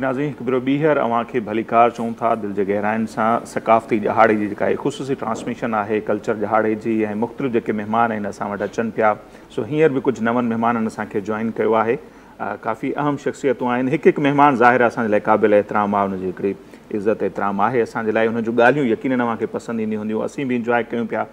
नाज़रीन हिकु भेरो ॿीहर अव्हांखे भलीकार चऊं था दिलि जे गहराइनि सां सकाफ़ती जहाड़े जी जेका ख़ुसूसी ट्रांसमिशन आहे कल्चर जहाड़े जी ऐं मुख़्तलिफ़ जेके महिमान आहिनि असां वटि अचनि पिया सो हींअर बि कुझु नवनि महिमाननि असांखे जॉइन कयो आहे काफ़ी अहम शख़्सियतूं आहिनि हिकु महिमान ज़ाहिर असांजे लाइ क़ाबिल एतिराम आहे हुनजी हिकिड़ी इज़त एतिराम आहे असांजे लाइ हुन जूं ॻाल्हियूं यकीनन अव्हांखे पसंदि ईंदियूं हूंदियूं असीं बि इंजॉय कयूं पिया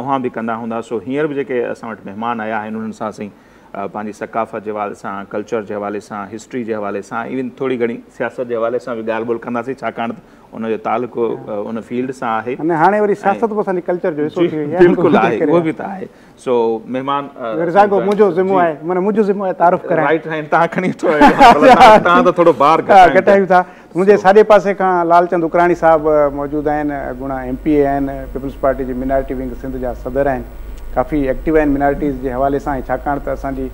अव्हां बि कंदा हूंदा सो हींअर बि जेके असां वटि महिमान आया आहिनि उन्हनि सां असीं पंहिंजी सकाफ़त जे हवाले सां कल्चर जे हवाले सां हिस्ट्री जे हवाले सां इवन थोरी घणी सियासत जे हवाले सां बि ॻाल्हि ॿोल कंदासीं छाकाणि त उनजो तालुक़ु उन फील्ड सां आहे हाणे वरी सियासत बि असांजे कल्चर जो हिसो थी वई आहे बिल्कुलु आहे उहो बि त आहे सो महिमान मुंहिंजो ज़िम्मो आहे माना मुंहिंजो ज़िम्मो आहे तारुफ़ कराइण राइट हैंड तव्हां खणी अचो तव्हां त थोरो ॿार घटायूं था मुंहिंजे साॼे पासे खां लालचंद उकराणी साहिबु मौजूदु आहिनि अॻूणा MP आहिनि पीपल्स पार्टी जी मिनारिटी विंग सिंध जा सदर आहिनि काफ़ी एक्टिव आहिनि मिनारिटीज़ जे हवाले सां छाकाणि त असांजी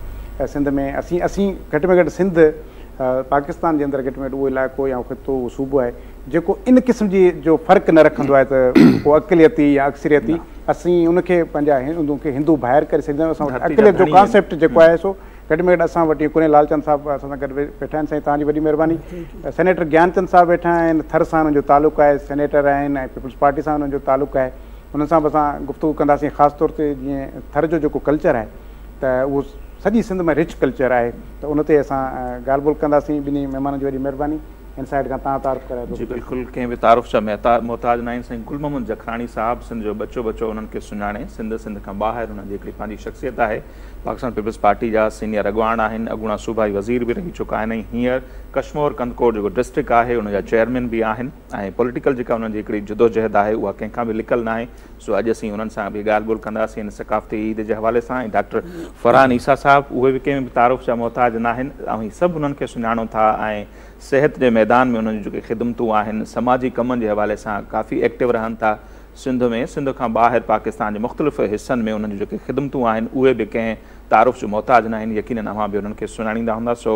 सिंध में असीं घटि में घटि सिंध पाकिस्तान जे अंदरि घटि में घटि उहो इलाइक़ो या ख़ितो उहो सूबो आहे जेको इन क़िस्म जी जो फ़र्क़ु न रखंदो आहे त को अक़लियती या अक्सरियती असीं उनखे पंहिंजा हिंदू ॿाहिरि करे सघंदा आहियूं असां वटि अक़लियत जो कॉन्सेप्ट जेको आहे सो घटि में घटि असां वटि कोन्हे लालचंद साहिबु असां सां गॾु वेठा आहिनि साईं तव्हांजी वॾी महिरबानी सेनेटर ज्ञानचंद साहिबु वेठा आहिनि थर सां हुननि जो तालुक़ु आहे सेनेटर आहिनि ऐं पीपल्स पार्टी सां हुननि जो तालुक़ु आहे हुन सां बि असां गुफ़्तगू कंदासीं ख़ासि तौर ते जीअं थर जो जेको कल्चर आहे त उहो सॼी सिंध में रिच कल्चर आहे त उन ते असां ॻाल्हि ॿोल कंदासीं ॿिन्ही महिमाननि जी वॾी महिरबानी इन साइड खां तव्हां तारीफ़ कराए थो जी बिल्कुलु कंहिं बि तारीफ़ जा मोहताज न आहिनि साईं गुल मोहम्मद जखराणी साहिबु सिंध जो बच्चो उन्हनि खे सुञाणे सिंध खां ॿाहिरि उन्हनि जी हिकिड़ी पंहिंजी शख़्सियत आहे पाकिस्तान पीपल्स पार्टी जा सीनियर अॻवान आहिनि अॻूणा सूबाई वज़ीर बि रही चुका आहिनि ऐं हींअर कश्मीर कंदकोट जेको डिस्ट्रिक्ट आहे उनजा चेयरमैन बि आहिनि ऐं पॉलिटिकल जेका उन्हनि जी हिकिड़ी जदोजहद आहे उहा कंहिंखां बि लिकल न आहे सो अॼु असीं उन्हनि सां बि ॻाल्हि ॿोल कंदासीं हिन सकाफ़ती ईद जे हवाले सां ऐं डॉक्टर फरहान ईसा साहिबु उहे बि कंहिं बि तारुफ़ जा मोहताज न आहिनि ऐं सभु उन्हनि खे सुञाणो था ऐं सिहत जे मैदान में उन्हनि जूं जेके ख़िदमतूं आहिनि समाजी कमनि जे हवाले सां काफ़ी एक्टिव रहनि था सिंध खां ॿाहिरि पाकिस्तान जे मुख़्तलिफ़ हिसनि में उन्हनि जूं जेके ख़िदमतूं आहिनि उहे बि कंहिं तारुफ़ जो मोहताज न आहिनि यकीनन अव्हां बि उन्हनि खे सुञाणींदा हूंदा सो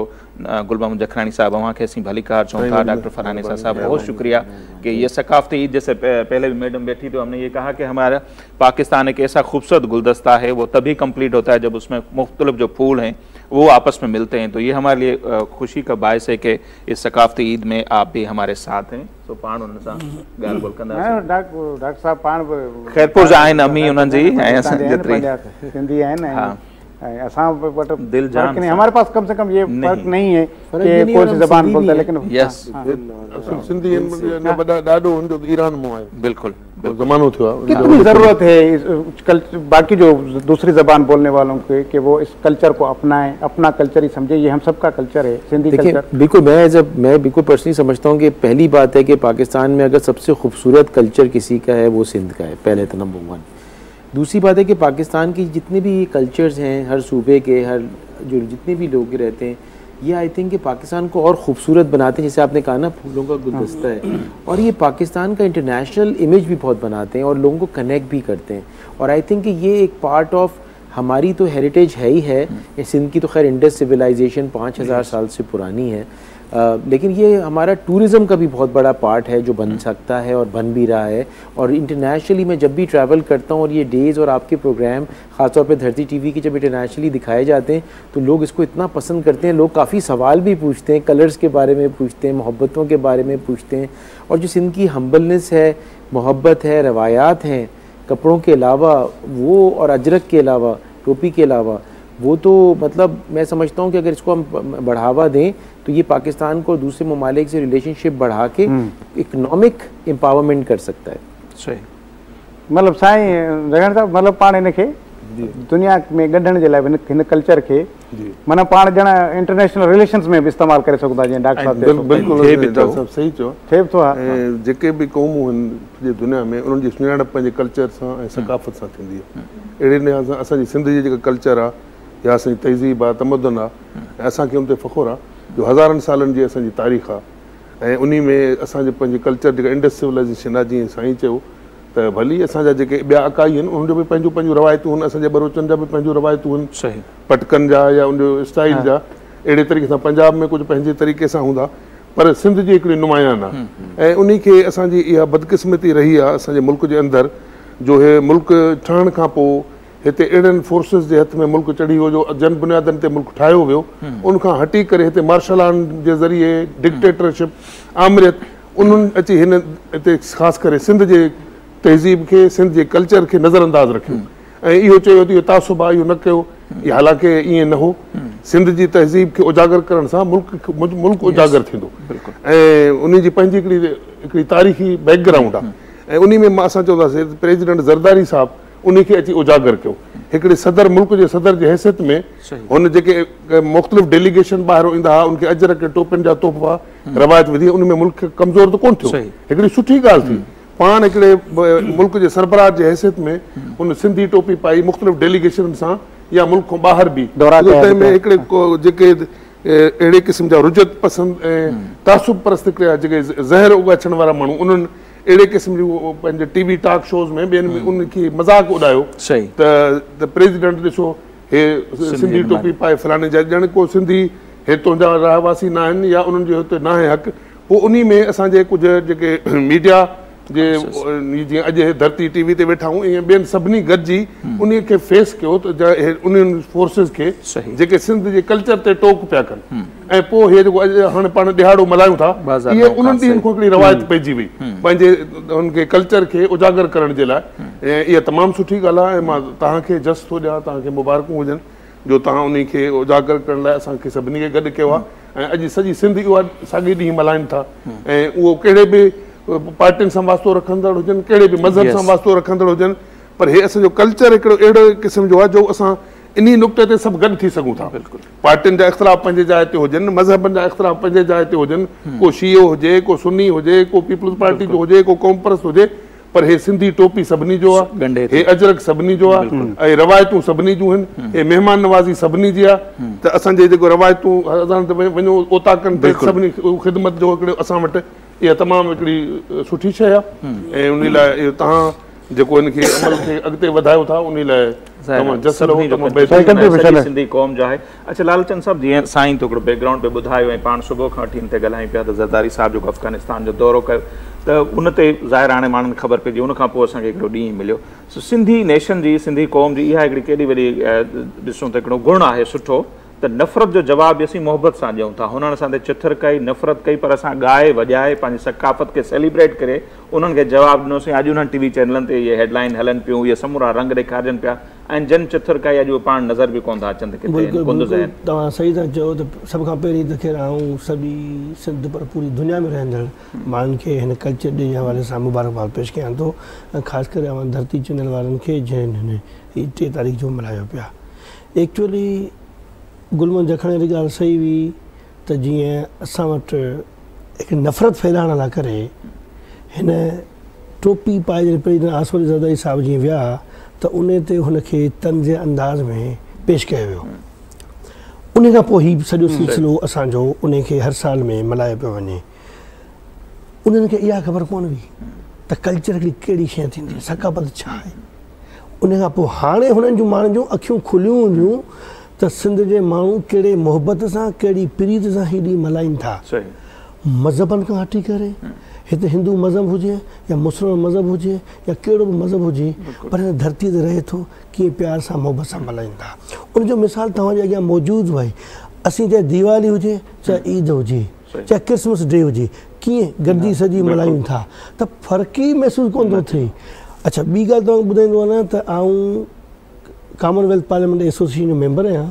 गुल मोहम्मद जखराणी साहिबु अव्हांखे असीं भलीकार चऊं था डॉक्टर फरहान ईसा साहब बहुत शुक्रिया कि ये सकाफ़ती ईद जैसे पहले भी मैडम बैठी तो हमने ये कहा कि हमारा पाकिस्तान एक ऐसा खूबसूरत गुलदस्ता है वो तभी कंप्लीट होता है जब उसमें मुख्तलिफ जो फूल हैं वो आपस में मिलते हैं तो ये हमारे लिए खुशी का बायस है कि इस सकाफ़ती ईद में आप भी हमारे साथ हैं सो पाण उन सां ॻाल्हि ॿोल कंदासीं डॉक्टर साहब पाण ख़ैरपुर जा आहिनि अम्मी उन्हनि जी ऐं असां जेतिरी सिंधी आहिनि असां वटि दिल जान हमारे पास कम से कम ये फर्क नहीं है कि कोई सी ज़बान बोलता है लेकिन यस सिंधी ॾाढो हुनजो ईरान में आहे बिल्कुल ज़मानो थियो आहे कितनी ज़रूरत है बाकी जो दूसरी ज़बान बोलने वालों के कि वो इस कल्चर को अपनाएं अपना कल्चर ही समझे ये हम सबका कल्चर है सिंधी कल्चर बिल्कुल मैं बिल्कुल पर्सनली समझता हूँ कि पहली बात है कि पाकिस्तान में अगर सबसे खूबसूरत कल्चर किसी का है वो सिंध का है पहले तो नंबर 1 दूसरी बात है कि पाकिस्तान की जितने भी कल्चर्स हैं हर सूबे के हर जो जितने भी लोग रहते हैं ये आई थिंक कि पाकिस्तान को और ख़ूबसूरत बनाते हैं जैसे आपने कहा ना फूलों का गुलदस्ता है और ये पाकिस्तान का इंटरनेशनल इमेज भी बहुत बनाते हैं और लोगों को कनेक्ट भी करते हैं और आई थिंक कि ये एक पार्ट ऑफ हमारी तो हेरिटेज है ही है सिंध की तो खैर इंडस सिविलाइजेशन 5000 साल से पुरानी है लेकिन ये हमारा टूरिज़्म का भी बहुत बड़ा पार्ट है जो बन सकता है और बन भी रहा है और इंटरनेशनली मैं जब भी ट्रैवल करता हूँ और ये डेज़ और आपके प्रोग्राम ख़ासतौर पे धरती TV के जब इंटरनेशनली दिखाए जाते हैं तो लोग इसको इतना पसंद करते हैं लोग काफ़ी सवाल भी पूछते हैं कलर्स के बारे में पूछते हैं मोहब्बतों के बारे में पूछते हैं और जो सिंध की हम्बलनेस है मोहब्बत है रवायात हैं कपड़ों के अलावा वो और अजरक के अलावा टोपी के अलावा वो तो मतलब मैं समझता हूँ कि अगर इसको हम बढ़ावा दें तो ये पाकिस्तान को दूसरे ममालिक से रिलेशनशिप बढ़ा के इकनॉमिक एम्पावरमेंट कर सकता है सही मतलब साईं जगन साहब मतलब पाण इनखे दुनिया में गढ़ण जे लाइ हिन कल्चर खे माना पाण ॼणा इंटरनेशनल रिलेशंस में बि इस्तेमालु करे सघूं था जीअं डॉक्टर साहब बिल्कुलु सही चयो थिए थो जेके बि क़ौमूं आहिनि दुनिया में उन्हनि जी सुञाणप पंहिंजे कल्चर सां ऐं सकाफ़त सां थींदी आहे अहिड़े लिहाज़ सां असांजी सिंध जी जेका कल्चर आहे या असांजी तहज़ीब आहे तमदन आहे ऐं असांखे उन ते फ़ख़ुरु आहे जो हज़ारनि सालनि जी असांजी तारीख़ आहे ऐं उन में असांजे पंहिंजे कल्चर जेका इंडस सिविलाइज़ेशन आहे जीअं साईं चयो त भली असांजा जेके ॿिया अकाई आहिनि उन्हनि जो बि पंहिंजूं रवायतूं आहिनि असांजे बरोचनि जा बि पंहिंजूं रवायतूं आहिनि सही पटकनि जा या उनजो स्टाइल जा अहिड़े तरीक़े सां पंजाब में कुझु पंहिंजे तरीक़े सां हूंदा पर सिंध जी हिकिड़ी नुमायान आहे ऐं उन खे असांजी इहा बदकिस्मती रही आहे असांजे मुल्क जे अंदरि जो हे मुल्क ठहण खां पोइ हिते अहिड़नि फोर्सिस जे हथ में मुल्क चढ़ी वियो जो जन बुनियादनि ते मुल्क ठाहियो वियो, उनखां हटी करे हिते मार्शल आर्ट जे ज़रिए डिक्टेटरशिप आमरियत उन्हनि अची हिन हिते ख़ासि करे सिंध जे तहज़ीब खे, सिंध जे कल्चर खे नज़रअंदाज़ रखियो ऐं इहो चयो त इहो तासुब आहे, इहो न कयो। हालांकि ईअं न हो, सिंध जी तहज़ीब खे उजागर करण सां मुल्क उजागर थींदो ऐं उन जी पंहिंजी हिकिड़ी तारीख़ी बैकग्राउंड आहे ऐं उन में असां चवंदासीं प्रेसिडेंट ज़रदारी साहिबु उन खे अची उजागर कयो। हिकिड़े सदर मुल्क जे सदर जे हैसियत में हुन जेके मुख़्तलिफ़ डेलीगेशन ॿाहिरों ईंदा हुआ उनखे अजर के टोपनि जा तोहफ़ा रवायत विधी, उन में मुल्क कमज़ोर त कोन थियो, हिकिड़ी सुठी ॻाल्हि थी। पाण हिकिड़े मुल्क जे सरबराह जे हैसियत में हुन सिंधी टोपी पाई मुख़्तलिफ़ डेलीगेशन सां या मुल्क खां ॿाहिरि बि तंहिंमें हिकिड़े जेके अहिड़े क़िस्म जा रुजत पसंद ऐं तासुब परस्त जेके ज़हर उगाछण वारा माण्हू उन्हनि अहिड़े क़िस्म जूं पंहिंजे टीवी टॉक शोज़ में ॿियनि में उनखे मज़ाक उॾायो त प्रेसिडेंट ॾिसो हे सिंधी टोपी पाए फलाणे जा, ॼण को सिंधी हितां जा रहवासी न आहिनि या उन्हनि जो हिते न आहे हक़। पोइ उन में असांजे कुझु जेके मीडिया जे जीअं अॼु धरती टीवी ते वेठा आहियूं ईअं ॿियनि सभिनी गॾिजी उन खे फेस कयो त उन्हनि फोर्सिस खे जेके सिंध जे कल्चर ते टोक पिया कनि ऐं पोइ इहे जेको अॼु हाणे पाण ॾिहाड़ो मल्हायूं था इहे उन्हनि ॾींहंनि खां हिकिड़ी रवायत पइजी वई पंहिंजे हुनखे कल्चर खे उजागर करण जे लाइ ऐं इहा तमामु सुठी ॻाल्हि आहे ऐं मां तव्हांखे जस थो ॾियां, तव्हांखे मुबारकूं हुजनि जो तव्हां उन खे उजागर करण लाइ असांखे सभिनी खे गॾु कयो आहे ऐं अॼु सॼी सिंध उहा साॻे ॾींहुं मल्हाइनि था ऐं उहो कहिड़े बि पार्टियुनि सां वास्तो रखंदड़ हुजनि, कहिड़े बि मज़हब सां वास्तो रखंदड़ हुजनि, पर हे असांजो कल्चर हिकिड़ो अहिड़े क़िस्म जो आहे जो असां इन नुक़्ते ते सभु गॾु थी सघूं था। पार्टियुनि जा इख़्तिलाफ़ पंहिंजे जाइ ते हुजनि, मज़हबनि जा इख़्तिलाफ़ पंहिंजे जाइ ते हुजनि, को शियो हुजे, को सुन्नी हुजे, को पीपल्स पार्टी जो हुजे, को क़ौम परस्त हुजे, पर हे सिंधी टोपी सभिनी जो आहे, हे अजरक सभिनी जो आहे ऐं रवायतूं सभिनी जूं आहिनि, हे महिमान नवाज़ी सभिनी जी आहे। त असांजे जेको रवायतूं वञो ओताकनि ते सभिनी ख़िदमत जो हिकिड़ो असां वटि इहा तमामु हिकिड़ी सुठी शइ आहे ऐं उन लाइ इहो तव्हां जेको हिनखे अमल खे अॻिते वधायो था उन लाइ सिंधी क़ौम जो आहे। अच्छा लालचंद साहब, जीअं साईं तो हिकिड़ो बैकग्राउंड पे ॿुधायो ऐं पाण सुबुह खां वठी हिन ते ॻाल्हायूं पिया त ज़रदारी साहिब जेको अफ़गानिस्तान जो दौरो कयो त उन ते ज़ाहिर हाणे माण्हुनि खे ख़बर पइजी, उनखां पोइ असांखे हिकिड़ो ॾींहुं मिलियो। सिंधी नेशन जी, सिंधी क़ौम जी इहा हिकिड़ी केॾी वॾी ॾिसूं त हिकिड़ो गुण आहे सुठो त नफ़रत जो जवाबु असीं मोहबत सां ॾियूं था। हुननि असां ते चिथर कई, नफ़रत कई, पर असां ॻाए वॼाए पंहिंजी सकाफ़त खे सेलिब्रेट करे उन्हनि खे जवाबु ॾिनोसीं। अॼु उन्हनि टीवी चैनलनि ते इहे हेडलाइन हलनि पियूं, इहे समूरा रंग ॾेखारजनि पिया ऐं जन चिथर कई अॼु पाण नज़र बि कोन था अचनि। तव्हां सही था चओ त सभ खां पहिरीं त ख़ैर आऊं सॼी सिंध पर पूरी दुनिया में रहंदड़ माण्हुनि खे हिन कल्चर डे जे हवाले सां मुबारकबाद पेश कयां थो, ऐं ख़ासि करे धरती चैनल वारनि खे जंहिं हिन 3 तारीख़ जो मल्हायो पिया। एक्चुअली गुलमन जखण जी ॻाल्हि सही हुई त जीअं असां वटि हिकु नफ़रत फैलाइण लाइ करे हिन टोपी पाए जॾहिं प्रेसिडेंट आसिफ अली ज़रदारी साहिबु जीअं विया त उन ते हुनखे तंज़ अंदाज़ में पेश कयो वियो। उन खां पोइ हीउ सॼो सिलसिलो असांजो उन खे हर साल में मल्हायो पियो वञे। उन्हनि खे इहा ख़बर कोन हुई त कल्चर हिकिड़ी कहिड़ी शइ थींदी, सकाफ़त छा आहे। उन खां पोइ हाणे हुननि जूं माण्हुनि जूं अखियूं खुलियूं हुयूं त सिंध जे माण्हू कहिड़े मोहबत सां, कहिड़ी प्रीत सां हीअ ॾींहुं मल्हाइनि था। मज़हबनि खां हटी करे हिते हिंदू मज़हब हुजे या मुस्लिम मज़हब हुजे या कहिड़ो बि मज़हब हुजे, पर हिन धरती ते रहे थो कीअं प्यार सां मोहबत सां मल्हाइनि था। उनजो मिसाल तव्हांजे अॻियां मौजूदु आहे। असीं चाहे दीवाली हुजे, चाहे ईद हुजे, चाहे क्रिसमस डे हुजे, कीअं गॾिजी सॼी मल्हायूं था त फ़र्क़ु ई महसूसु कोन थो थिए। अच्छा, ॿी ॻाल्हि तव्हांखे ॿुधाईंदो आहे न त आऊं कॉमनवेल्थ पार्लियामेंट एसोसिएशन जो मेंबर आहियां,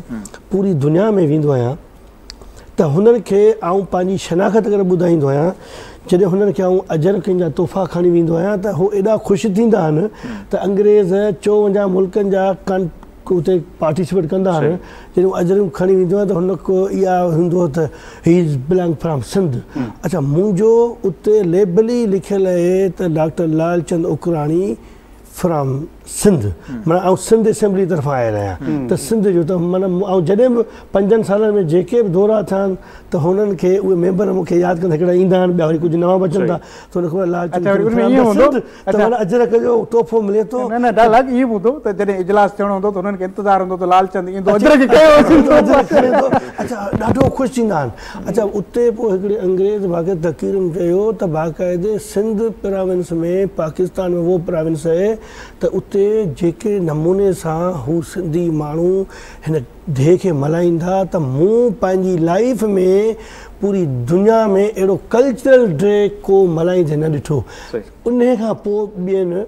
पूरी दुनिया में वेंदो आहियां त हुननि खे आऊं पंहिंजी शनाख़त करे ॿुधाईंदो आहियां। जॾहिं हुननि खे आऊं अजरकनि जा तोहफ़ा खणी वेंदो आहियां त हू एॾा ख़ुशि थींदा आहिनि त अंग्रेज़ 54 मुल्कनि जा उते पार्टिसिपेट कंदा आहिनि। जॾहिं अजरक खणी वेंदो आहे त हुनखे इहा हूंदो त he is belong from Sindh. अच्छा, मुंहिंजो उते लेबल ई लिखियलु आहे त डॉक्टर लालचंद उकराणी फ्रॉम सिंध, माना आउं सिंध असेंबली तरफ़ां आयल आहियां त सिंध जो त माना ऐं जॾहिं बि 5 सालनि में जेके बि दौरा थियनि त हुननि खे उहे मेंबर मूंखे यादि कंदा, हिकिड़ा ईंदा आहिनि, ॿिया वरी कुझु नवां बचनि था त हुनखे अजरक जो तोहफ़ो मिले थो। न डायलॉग इहो ॿुधो त जॾहिं इजलास थियणो हूंदो त हुननि खे इंतज़ारु हूंदो त लालचंद ईंदो। अच्छा, ॾाढो ख़ुशि थींदा आहिनि। अच्छा, उते पोइ हिकिड़े अंग्रेज़ वाक़े तक़रीरनि चयो त बाक़ाइदे सिंध प्रोविंस में, पाकिस्तान में वो प्रोविंस आहे त उते उते जेके नमूने सां हू सिंधी माण्हू हिन डे खे मल्हाईंदा त मूं पंहिंजी लाइफ में पूरी दुनिया में अहिड़ो कल्चरल डे को मल्हाईंदे न ॾिठो। उन खां पोइ ॿियनि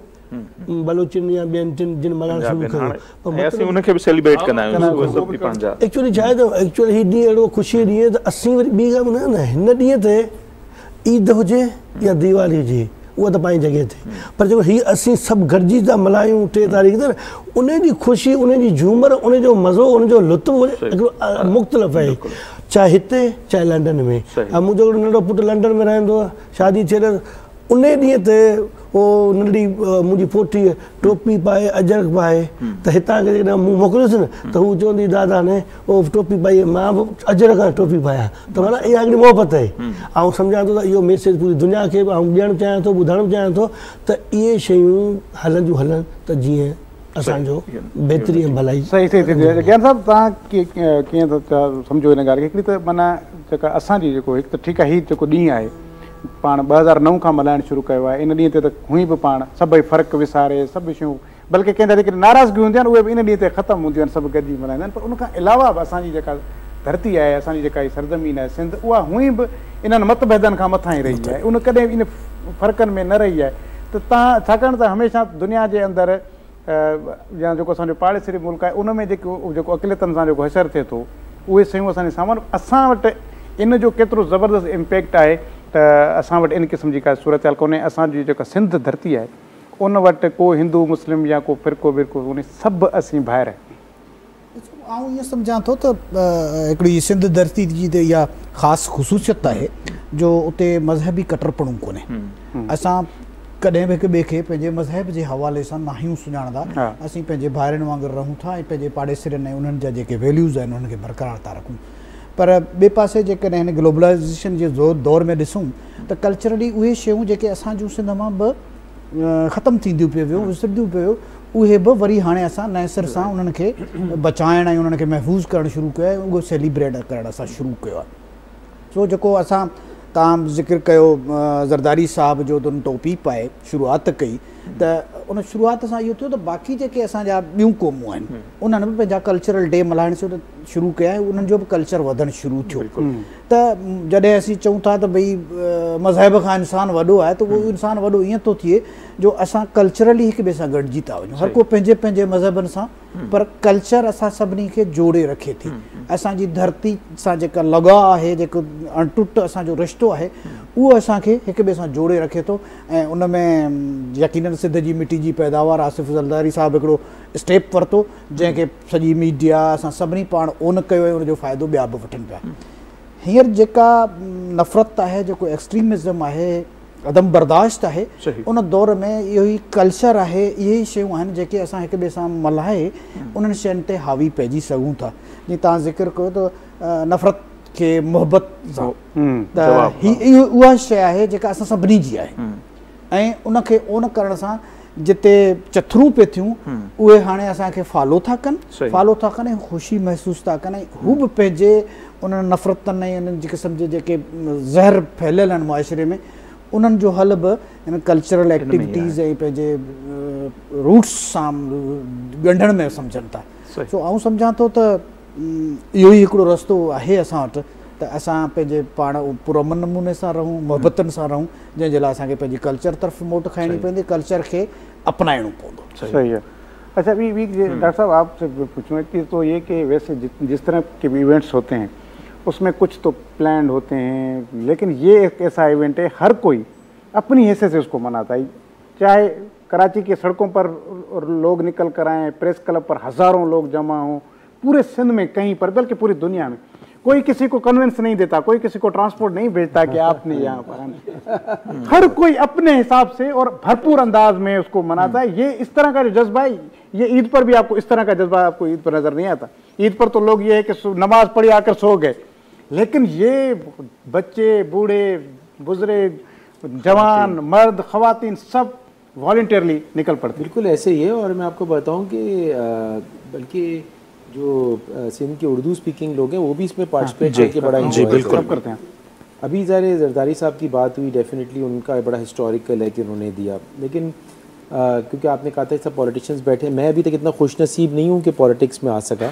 बलोचिन या ॿियनि जिन मल्हाइणु शुरू कयो। एक्चुअली छा आहे त एक्चुअली हीउ ॾींहुं अहिड़ो ख़ुशी ॾींहुं त असीं वरी ॿी ॻाल्हि ॿुधायो न, हिन ॾींहं ते ईद हुजे या दीवाली हुजे उहा त पंहिंजी जॻह ते, पर जेको हीउ असीं सभु गॾिजी था मल्हायूं 3 तारीख़ ते, उन जी ख़ुशी, उन जी झूमर, उन जो मज़ो, उन जो लुत्फ़ु हिकिड़ो मुख़्तलिफ़ आहे, चाहे हिते चाहे लंडन में। मुंहिंजो हिकिड़ो नंढो पुटु लंडन में रहंदो आहे, शादी थियल, उन ॾींहं ते उहो नंढड़ी मुंहिंजी पोटी टोपी पाए अजरक पाए त हितां जेकॾहिं मूं मोकिलियुसि न त हू चवंदी दादा ने उहो टोपी पाई, मां बि अजरक खां टोपी पायां, त माना इहा हिकिड़ी मोहबत आहे। ऐं सम्झां थो त इहो मैसेज पूरी दुनिया खे ॾियणु चाहियां थो, ॿुधाइणु चाहियां थो त इहे शयूं हलंदियूं हलनि त जीअं असांजो बहितरी ऐं भलाई सही सही थींदी आहे। ज्ञान साहिबु तव्हां कीअं था सम्झो हिन ॻाल्हि खे? हिकिड़ी त माना जेका असांजी जेको हिकु त ठीकु आहे, हीउ जेको ॾींहुं आहे पाण 2009 खां मल्हाइणु शुरू कयो आहे, इन ॾींहं ते त हुई बि पाण सभई फ़र्क़ु विसारे सभु शयूं, बल्कि कंहिंजा जेके नाराज़गियूं हूंदियूं आहिनि उहे बि इन ॾींहं ते ख़तमु हूंदियूं आहिनि, सभु गॾिजी मल्हाईंदा आहिनि। पर उनखां अलावा बि असांजी जेका धरती आहे, असांजी जेका हीअ सरज़मीन आहे सिंध, उहा हुई बि इन्हनि मतभेदनि खां मथां ई रही आहे, उन कॾहिं इन फ़र्क़नि में न रही आहे। त तव्हां छाकाणि त हमेशह दुनिया जे अंदरि या जेको असांजो पाड़ेसरी मुल्क आहे उन में जेको अक़लियतनि सां जेको हशर थिए थो, उहे शयूं असांजे साम्हूं, असां वटि इन जो केतिरो ज़बरदस्त इम्पैक्ट आहे त असां वटि इन क़िस्म जी का सूरत हाल कोन्हे। असांजी जेका सिंध धरती आहे उन वटि को हिंदू मुस्लिम या को फ़िरक़ो विरक़ो कोन्हे, सभु असीं ॿाहिरि आहियूं। आउं ईअं सम्झां थो त हिकिड़ी सिंध धरती जी त इहा ख़ासि ख़ुसूसियत आहे जो उते मज़हबी कटरपणूं कोन्हे। असां कॾहिं बि हिक ॿिए खे पंहिंजे मज़हब जे हवाले सां न आहियूं सुञाणंदा, असीं पंहिंजे भाइरनि वांगुरु रहूं था ऐं पंहिंजे पाड़ेसरनि ऐं उन्हनि जा जेके वैल्यूज़ आहिनि उन्हनि खे बरक़रार था रखूं। पर ॿिए पासे जेकॾहिं हिन ग्लोबलाइज़ेशन जे दौर में ॾिसूं त कल्चरली उहे शयूं जेके असांजूं सिंध मां बि ख़तमु थींदियूं पियूं वियूं, विसरंदियूं पियूं, उहे बि वरी हाणे असां नए सिर सां उन्हनि खे बचाइण ऐं उन्हनि खे महफ़ूज़ करणु शुरू कयो आहे, उहो सेलिब्रेट करणु असां शुरू कयो आहे। सो जेको असां तव्हां ज़िक्र कयो ज़रदारी साहिब जो त उन टोपी पाए शुरूआति कई, त उन शुरूआति सां इहो थियो त बाक़ी जेके असांजा ॿियूं क़ौमूं आहिनि उन्हनि बि पंहिंजा कल्चरल डे मल्हाइण जो शुरू कया ऐं उन्हनि जो बि कल्चर वधणु शुरू थियो। त जॾहिं असीं चऊं था त भई मज़हब खां इंसानु वॾो आहे, त उहो इंसानु वॾो ईअं थो थिए जो असां कल्चरली हिक ॿिए सां गॾिजी था वञूं, हर को पंहिंजे पंहिंजे मज़हबनि सां, पर कल्चर असां सभिनी खे जोड़े रखे थी। असांजी धरती सां जेका लॻाव आहे, जेको अणटुट असांजो रिश्तो आहे, उहो असांखे हिक ॿिए सां जोड़े रखे थो। ऐं उन में यकीनन सिंध जी मिटी जी पैदावार आसिफ़ ज़रदारी साहिबु हिकिड़ो स्टेप वरितो जंहिंखे सॼी मीडिया असां सभिनी पाण ओन कयो ऐं उनजो फ़ाइदो ॿिया बि वठनि पिया। हींअर जेका नफ़रत आहे, जेको एक्सट्रीमिज़म आहे, अदम बर्दाश्त आहे, उन दौर में इहो ई कल्चर आहे, इहे ई शयूं आहिनि जेके असां हिक ॿिए सां मल्हाए उन्हनि शयुनि ते हावी पइजी सघूं था। जीअं तव्हां ज़िक्र कयो त नफ़रत खे मुहबत सां, त इहा उहा शइ आहे जेका असां सभिनी जी आहे, ऐं उनखे ओन करण सां जिते चथरूं पिए थियूं उहे हाणे असांखे फॉलो था कनि, ऐं ख़ुशी महसूसु था कनि, ऐं हू बि पंहिंजे उन्हनि नफ़रतनि ऐं उन्हनि जे क़िस्म जे जेके ज़हर फैलियल आहिनि मुआशिरे में, उन्हनि जो हल बि हिन कल्चरल एक्टिविटीज़ ऐं पंहिंजे रूट्स सां ॻंढण में सम्झनि था। सो आउं सम्झां थो त इहो ई हिकिड़ो रस्तो आहे असां वटि, त असां पंहिंजे पाण पुरअमन नमूने सां रहूं, मुहबतनि सां रहूं, जंहिंजे लाइ असांखे पंहिंजी कल्चर तरफ़ मोट खाइणी पवंदी, कल्चर खे अपनाइणो पवंदो। सही है। अच्छा, भी डॉक्टर साहब आपसे पूछूँ कि तो ये कि वैसे जिस तरह के भी इवेंट्स होते हैं उसमें कुछ तो प्लान्ड होते हैं, लेकिन ये एक ऐसा इवेंट है हर कोई अपनी हैसियत से उसको मनाता है, चाहे कराची की सड़कों पर लोग निकल कर आएँ, प्रेस क्लब पर हज़ारों लोग जमा हों, पूरे सिंध में कहीं पर, बल्कि पूरी दुनिया में कोई किसी को कन्विंस नहीं देता, कोई किसी को ट्रांसपोर्ट नहीं भेजता कि आपने यहाँ पर, हर कोई अपने हिसाब से और भरपूर अंदाज में उसको मनाता है। ये इस तरह का जो जज्बा है, ये ईद पर भी आपको इस तरह का जज्बा आपको ईद पर नजर नहीं आता। ईद पर तो लोग ये है कि नमाज पढ़ी आकर सो गए, लेकिन ये बच्चे, बूढ़े, बुजुर्ग, जवान, मर्द, खवातीन सब वॉलंटियरली निकल पड़ते। बिल्कुल ऐसे ही है। और मैं आपको बताऊं कि बल्कि जो सिंध के उर्दू स्पीकिंग लोग हैं वो भी इसमें पार्टिसिपेट करके बड़ा एंजॉय करते हैं। अभी ज़ाहिर ज़रदारी साहब की बात हुई, डेफिनेटली उनका बड़ा हिस्टोरिकल है कि उन्होंने दिया, लेकिन क्योंकि आपने कहा था सब पॉलिटिशियंस बैठे, मैं अभी तक इतना खुशनसीब नहीं हूँ कि पॉलिटिक्स में आ सका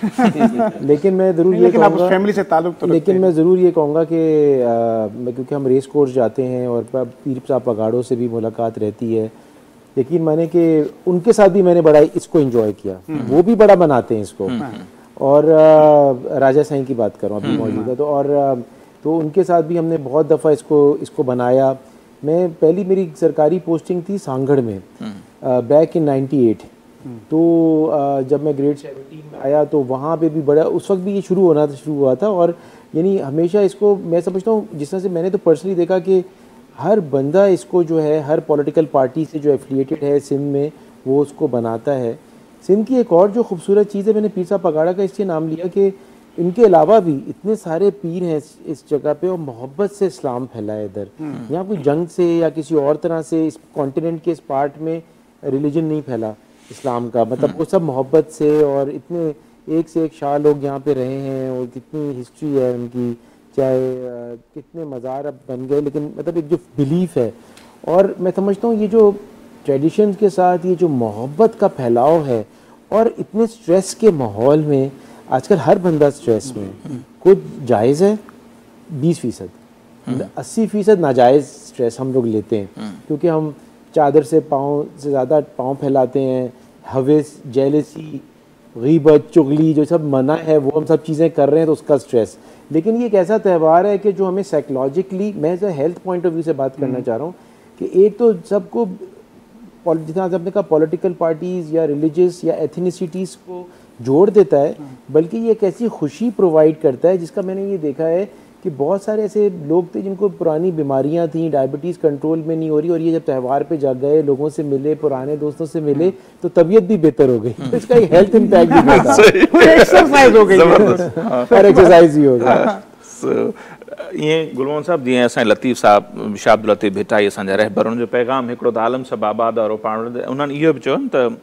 लेकिन मैं ज़रूर ये कहूँगा, फैमिली से ताल्लुक तो लेकिन मैं ज़रूर ये कहूँगा कि क्योंकि हम रेस कोर्स जाते हैं और पीर साहब अखाड़ों से भी मुलाकात रहती है, यकीन माने कि उनके साथ भी मैंने बड़ा इसको एंजॉय किया, वो भी बड़ा बनाते हैं इसको। और राजा साईं की बात करूँ अभी मौजूद है तो उनके साथ भी हमने बहुत दफ़ा इसको बनाया। मैं पहली मेरी सरकारी पोस्टिंग थी सांगड़ में बैक इन 98। तो जब मैं ग्रेड 17 में आया तो वहाँ पे भी बड़ा उस वक्त भी ये शुरू हुआ था। और यानी हमेशा इसको मैं समझता हूँ, जिस तरह से मैंने तो पर्सनली देखा कि हर बंदा इसको जो है हर पॉलिटिकल पार्टी से जो एफिलिएटेड है सिंध में वो उसको बनाता है। सिंध की एक और जो खूबसूरत चीज़ है, मैंने पीर साहब पगाड़ा का इसलिए नाम लिया कि इनके अलावा भी इतने सारे पीर हैं इस जगह पे और मोहब्बत से इस्लाम फैला है इधर। यहाँ कोई जंग से या किसी और तरह से इस कॉन्टिनेंट के इस पार्ट में रिलीजन नहीं फैला इस्लाम का, मतलब वो सब मोहब्बत से, और इतने एक से एक शाह लोग यहाँ पे रहे हैं और कितनी हिस्ट्री है उनकी, चाहे कितने मज़ार अब बन गए, लेकिन मतलब एक जो बिलीफ है। और मैं समझता हूँ ये जो ट्रेडिशन के साथ ये जो मोहब्बत का फैलाव है, और इतने स्ट्रेस के माहौल में आजकल हर बंदा स्ट्रेस में, कुछ जायज़ है 20%, 80% नाजायज़ स्ट्रेस हम लोग लेते हैं क्योंकि हम चादर से पाँव से ज़्यादा पाँव फैलाते हैं, हवेस, जेलसी, गीबत, चुगली जो सब मना है वो हम सब चीज़ें कर रहे हैं तो उसका स्ट्रेस। लेकिन ये एक ऐसा त्यौहार है कि जो हमें साइकोलॉजिकली, मैं as health point of view से बात करना चाह रहा हूँ कि एक तो सबको जितना आपने कहा पॉलिटिकल पार्टीज़ या रिलीजियस या एथनिसिटीज़ को जोड़ देता है, बल्कि ये एक ऐसी खुशी प्रोवाइड करता है जिसका मैंने ये देखा है कि बहुत सारे ऐसे लोग थे जिनको पुरानी बीमारियां थी, डायबिटीज़ कंट्रोल में नहीं हो रही, और ये जब त्यौहार पे जा गए, लोगों से मिले, पुराने दोस्तों से मिले तो तबीयत भी बेहतर हो गई। तो इसका एक हेल्थ इम्पैक्ट भी होता है, एक्सरसाइज हो गई और एक्सरसाइज भी हो गई। ये गुलमोहन साहब जी असांजे लतीफ़ साहब शाह अब्दुल लतीफ़ भिटाई असांजा रहबर, उनजो पैगाम हिकिड़ो त आलम साहब आबाद वारो पाण उन्हनि इहो बि चयो त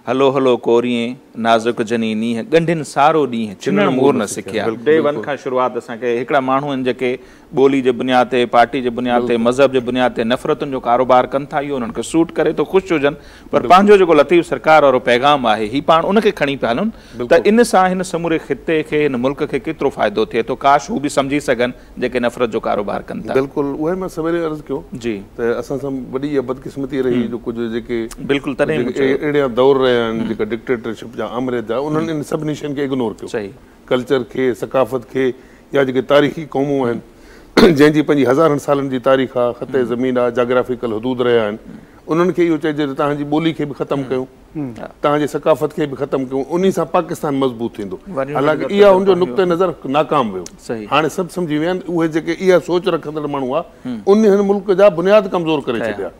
हलो हलो कोरिए नाज़ुक जनी नींहं गंढिन सारो ॾींहुं चिनण मोर न सिखिया। डे वन खां शुरूआत असांखे हिकिड़ा माण्हू आहिनि जेके ॿोली जे बुनियाद ते, पार्टी जे बुनियाद ते, मज़हब जे बुनियाद ते नफ़रतुनि जो कारोबार कनि था, इहो उन्हनि खे सूट करे तो ख़ुशि हुजनि, पर पंहिंजो जेको लतीफ़ सरकार वारो पैगाम आहे ही पाण उनखे खणी पिया हलनि त इन सां हिन समूरे ख़िते खे, हिन मुल्क खे केतिरो फ़ाइदो थिए थो, काश हू बि सम्झी सघनि जेके नफ़रत जो कारोबार कनि था। बिल्कुलु उहे मां सवेरे अर्ज़ु कयो जी त असां सां वॾी इहा बदकिस्मती रही जो कुझु जेके बिल्कुलु तॾहिं अहिड़ा दौर रहिया आहिनि जेका डिक्टेटरशिप जा, आमरे जा, उन्हनि इन सभिनी शयुनि खे इग्नोर कयो, सही कल्चर खे, सकाफ़त खे, या जेके तारीख़ी क़ौमूं आहिनि जंहिंजी पंहिंजी हज़ारनि सालनि जी तारीख़ आहे, ख़ते ज़मीन आहे, जाग्राफिकल हदूद रहिया आहिनि, उन्हनि खे इहो चइजे त तव्हांजी ॿोली खे बि ख़तमु कयूं, तव्हांजे सकाफ़त खे बि ख़तमु कयूं, उन सां पाकिस्तान मज़बूत थींदो। हालांकि इहा हुनजो नुक़्ते नज़र नाकाम वियो। हाणे सभु सम्झी विया आहिनि, उहे जेके इहा सोच रखंदड़ माण्हू आहे उन हिन मुल्क जा बुनियाद कमज़ोर करे छॾिया।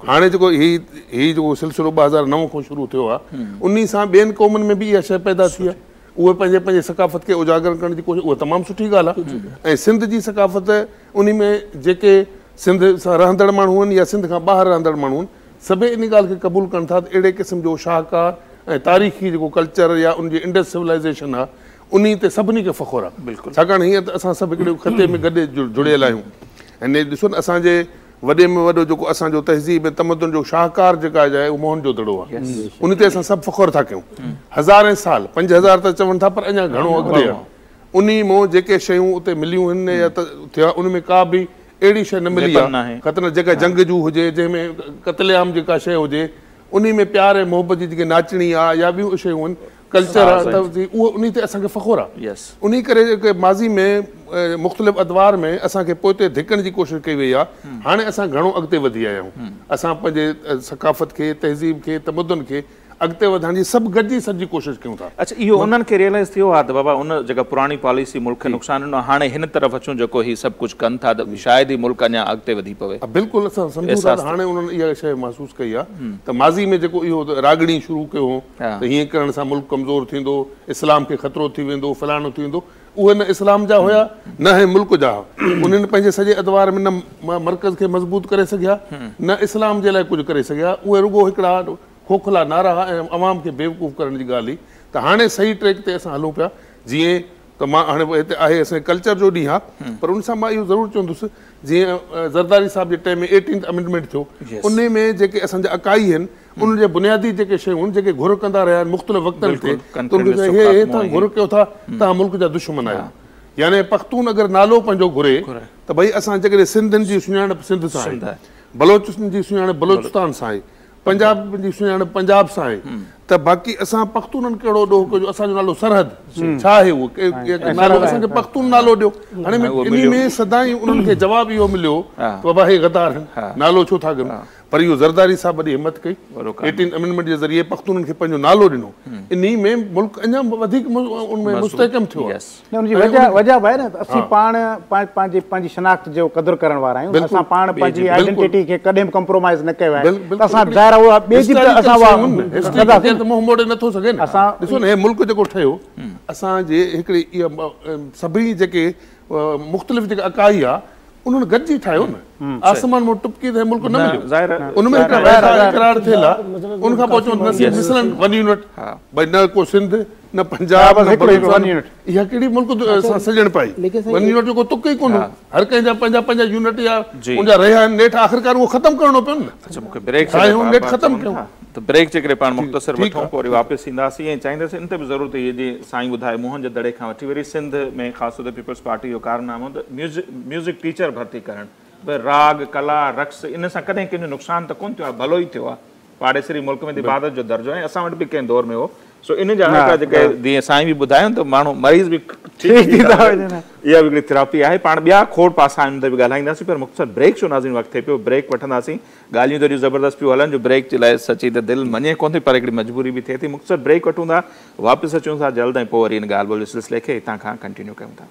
हाणे जेको ही जेको सिलसिलो 2009 खां शुरू थियो आहे, उन सां ॿियनि क़ौमनि में बि इहा शइ पैदा थी आहे, उहे पंहिंजे पंहिंजे सकाफ़त खे उजागर करण जी कोशिशि, उहा तमामु सुठी ॻाल्हि आहे। ऐं सिंध जी सकाफ़त उन में जेके सिंध सां रहंदड़ माण्हू आहिनि या सिंध खां ॿाहिरि रहंदड़ माण्हू आहिनि, सभई इन ॻाल्हि खे क़बूल कनि था त अहिड़े क़िस्म जो शाहकार ऐं तारीख़ी जेको कल्चर या उनजी इंडस सिविलाइज़ेशन आहे उन ते सभिनी खे फ़ख़ुरु आहे। बिल्कुलु, छाकाणि हीअं त असां सभु हिकिड़े ख़ते में गॾु जुड़ियल आहियूं। ऐं ॾिसो न, असांजे वॾे में वॾो जेको असांजो तहज़ीब ऐं तमदुन जो शाहकार जेका आहे उहो मोहन जो दड़ो आहे, उन ते असां सभु फ़ख़ुरु था कयूं। हज़ारे साल, 5000 त चवनि था, पर अञा घणो अॻिते आहे। उन मां जेके शयूं उते मिलियूं आहिनि या थिया, उन में का बि अहिड़ी शइ न मिली आहे ख़तरु जेका जंग जू हुजे, जंहिंमें क़त्लेआम जेका शइ हुजे, उन में प्यार ऐं मोहबत जी जेकी नाचणी आहे या ॿियूं शयूं आहिनि, कल्चर आहे, उहो उन ते असांखे फ़ख़ुरु आहे। उन करे जेके माज़ी में मुख़्तलिफ़ अदवार में असांखे पोइते धिकण जी कोशिशि कई वई आहे। हाणे असां घणो अॻिते वधी आया आहियूं, असां पंहिंजे सकाफ़त खे, तहज़ीब खे, तमदुन खे अॻिते वधाइण जी सभु गॾिजी सॼी कोशिशि कयूं था। अच्छा, इहो उन्हनि खे रियलाइज़ थियो आहे त बाबा उन जेका पुराणी पॉलिसी मुल्क खे नुक़सानु ॾिनो, हाणे हिन तरफ़ अचूं जेको ही सभु कुझु कनि था त शायदि ई मुल्क अञा अॻिते वधी पवे? बिल्कुलु, असां सम्झूं था त हाणे उन्हनि इहा शइ महसूसु कई आहे त माज़ी में जेको इहो रागड़ी शुरू कयो हो त हीअं करण सां मुल्क कमज़ोर थींदो, इस्लाम खे ख़तरो थी वेंदो, फलाणो थी वेंदो, उहे न इस्लाम जा हुया न हे मुल्क जा। उन्हनि पंहिंजे सॼे अदवार में न मर्कज़ खे मज़बूत करे सघिया, न इस्लाम जे लाइ कुझु करे सघिया। उहे रुगो हिकिड़ा खोखला नारा ऐं अवाम खे बेवकूफ़ करण जी ॻाल्हि हुई। त हाणे सही ट्रैक ते असां हलूं पिया। जीअं त मां हाणे हिते आहे असांजे कल्चर जो ॾींहुं आहे, पर उन सां मां इहो ज़रूरु चवंदुसि जीअं ज़रदारी साहिब जे टाइम में 18th अमेंडमेंट थियो, उन में जेके असांजा अकाई आहिनि उन जे बुनियादी जेके शयूं आहिनि जेके घुर कंदा रहिया आहिनि मुख़्तलिफ़ वक़्तनि ते, त उनखे हे तव्हां घुर कयो था, तव्हां मुल्क जा दुश्मन आहियो। यानी पख्तून अगरि नालो पंहिंजो घुरे त भई असां जेकॾहिं सिंधियुनि जी सुञाणप सिंध सां आहे, बलोचिस्तन जी सुञाणप बलोचिस्तान सां आहे, पंजाब जी सुञाणप पंजाब सां आहे, त बाक़ी असां पख्तूननि कहिड़ो ॾोह कयो, असांजो नालो सरहद छा आहे उहो नालो असांखे पख्तून नालो ॾियो। हाणे इन में सदाई उन्हनि खे जवाबु इहो मिलियो त बाबा हे गद्दार आहिनि, नालो छो था कनि, पर इहो ज़रदारी साहिब वॾी हिमत कई, 18th अमेंडमेंट जे ज़रिए पख्तूननि खे पंहिंजो नालो ॾिनो, इन में मुल्क अञा वधीक उनमें मुस्तहकम थियो आहे। उनजी वजह आहे न असीं पाण पंहिंजी शनाख़्त जो क़दुरु करण वारा आहियूं, असां पाण पंहिंजी आइडेंटिटी खे कॾहिं बि कॉम्प्रोमाइज़ न कयो आहे, असां ज़ाहिर आहे ॿिए जी असां मुंहुं मोड़े नथो सघे न। ॾिसो न हे मुल्क जेको ठहियो असांजे हिकिड़ी इहा सभई जेके मुख़्तलिफ़ जेके अकाई आहे उन्होंने गॾिजी ठाहियो न, आसमान में टुपकी त मुल्क न मिलियो, उनमें इक़रार थियल आहे, उन खां पोइ चवनि नसीब मिसलन 1 यूनिट, भई न को सिंध न पंजाब न बलोचिस्तान, इहा कहिड़ी मुल्क सां सजण पाई, 1 यूनिट जो को तुक ई कोन, हर कंहिंजा पंहिंजा यूनिट या उनजा रहिया आहिनि नेठ, आख़िरकार उहो ख़तमु करणो पियो न। अच्छा मूंखे ब्रेक नेठ ख़तमु कयो त ब्रेक जे करे पाण मुख़्तसर वठूं, पोइ वरी वापसि ईंदासीं ऐं चाहींदासीं इन ते बि ज़रूरत इहे जीअं साईं ॿुधाए मोहन जे दड़े खां वठी वरी सिंध में ख़ासि तौर ते पीपल्स पार्टी जो कारनामो त म्यूज़िक टीचर भर्ती करणु, भई राग कला रक़्स इन सां कॾहिं कंहिंजो नुक़सानु त कोन्ह थियो आहे, भलो ई थियो आहे, पाड़ेसरी मुल्क में इबादत जो दर्जो आहे, असां वटि बि कंहिं दौर में हो, सो इन जा जेके जीअं साईं बि ॿुधायूं त माण्हू मरीज़ बि इहा बि हिकिड़ी थेरापी आहे। पाण ॿिया खोड़ पासा आहिनि त बि ॻाल्हाईंदासीं, पर मुख़्तसर ब्रेक जो नाज़रीन वक़्तु थिए पियो, ब्रेक वठंदासीं, ॻाल्हियूं त अॼु ज़बरदस्त पियूं हलनि, जो ब्रेक जे लाइ सची त दिलि मञे कोन थी, पर हिकिड़ी मजबूरी बि थिए थी, मुख़्तसर ब्रेक वठूं था, वापसि अचूं था जल्द, ऐं पोइ वरी इन ॻाल्हि ॿोल सिलसिले खे हितां खां कंटिन्यू कयूं था।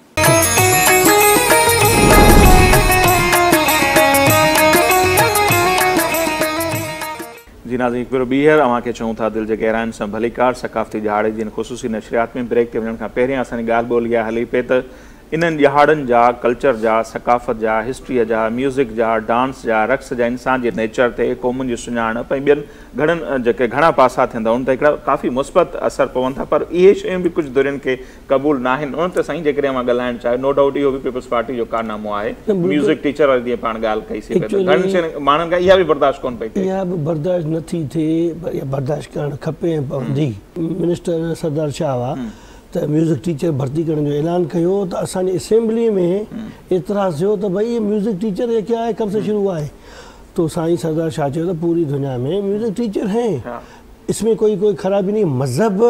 जी नाज़रीन हिकु भेरो ॿीहर अव्हांखे चऊं था दिलि जे गहराइनि सां भलीकार सकाफ़ती ॾिहाड़े जी ख़ुसूसी नशरियात में ब्रेक ते वञण खां पहिरियों असांजी ॻाल्हि ॿोल इहा हली पई त इन्हनि ॾिहाड़नि जा कल्चर जा सकाफ़त जा हिस्ट्रीअ जा म्यूज़िक जा डांस जा रक़्स जा इंसान जे नेचर ते क़ौमुनि जी सुञाणप ऐं ॿियनि जेके घणा पासा थींदा उन ते हिकिड़ा काफ़ी मुस्बत असर पवनि था, पर इहे शयूं बि कुझु दुरियुनि खे क़बूल न आहिनि। उन ते साईं जेकॾहिं मां ॻाल्हाइणु चाहियो, नो डाउट इहो बि पीपल्स पार्टी जो कारनामो आहे, म्यूज़िक टीचर वारी जीअं पाण ॻाल्हि कईसीं, घणनि शयुनि माण्हुनि खां इहा बि बर्दाश्त कोन पई थिए, इहा बि बर्दाश्त नथी थिए, बर्दाश्त करणु खपे ऐं पवंदी। मिनिस्टर सरदार शाह हुआ त म्यूज़िक टीचर भर्ती करण जो ऐलान कयो, त असांजी असेंबली में एतिराज़ थियो त भई ये म्यूज़िक टीचर ये क्या है, कब से शुरू हुआ है, तो साईं सरदार शाह चयो त पूरी दुनिया में म्यूज़िक टीचर हैं, इसमें कोई ख़राबी नहीं, मज़हब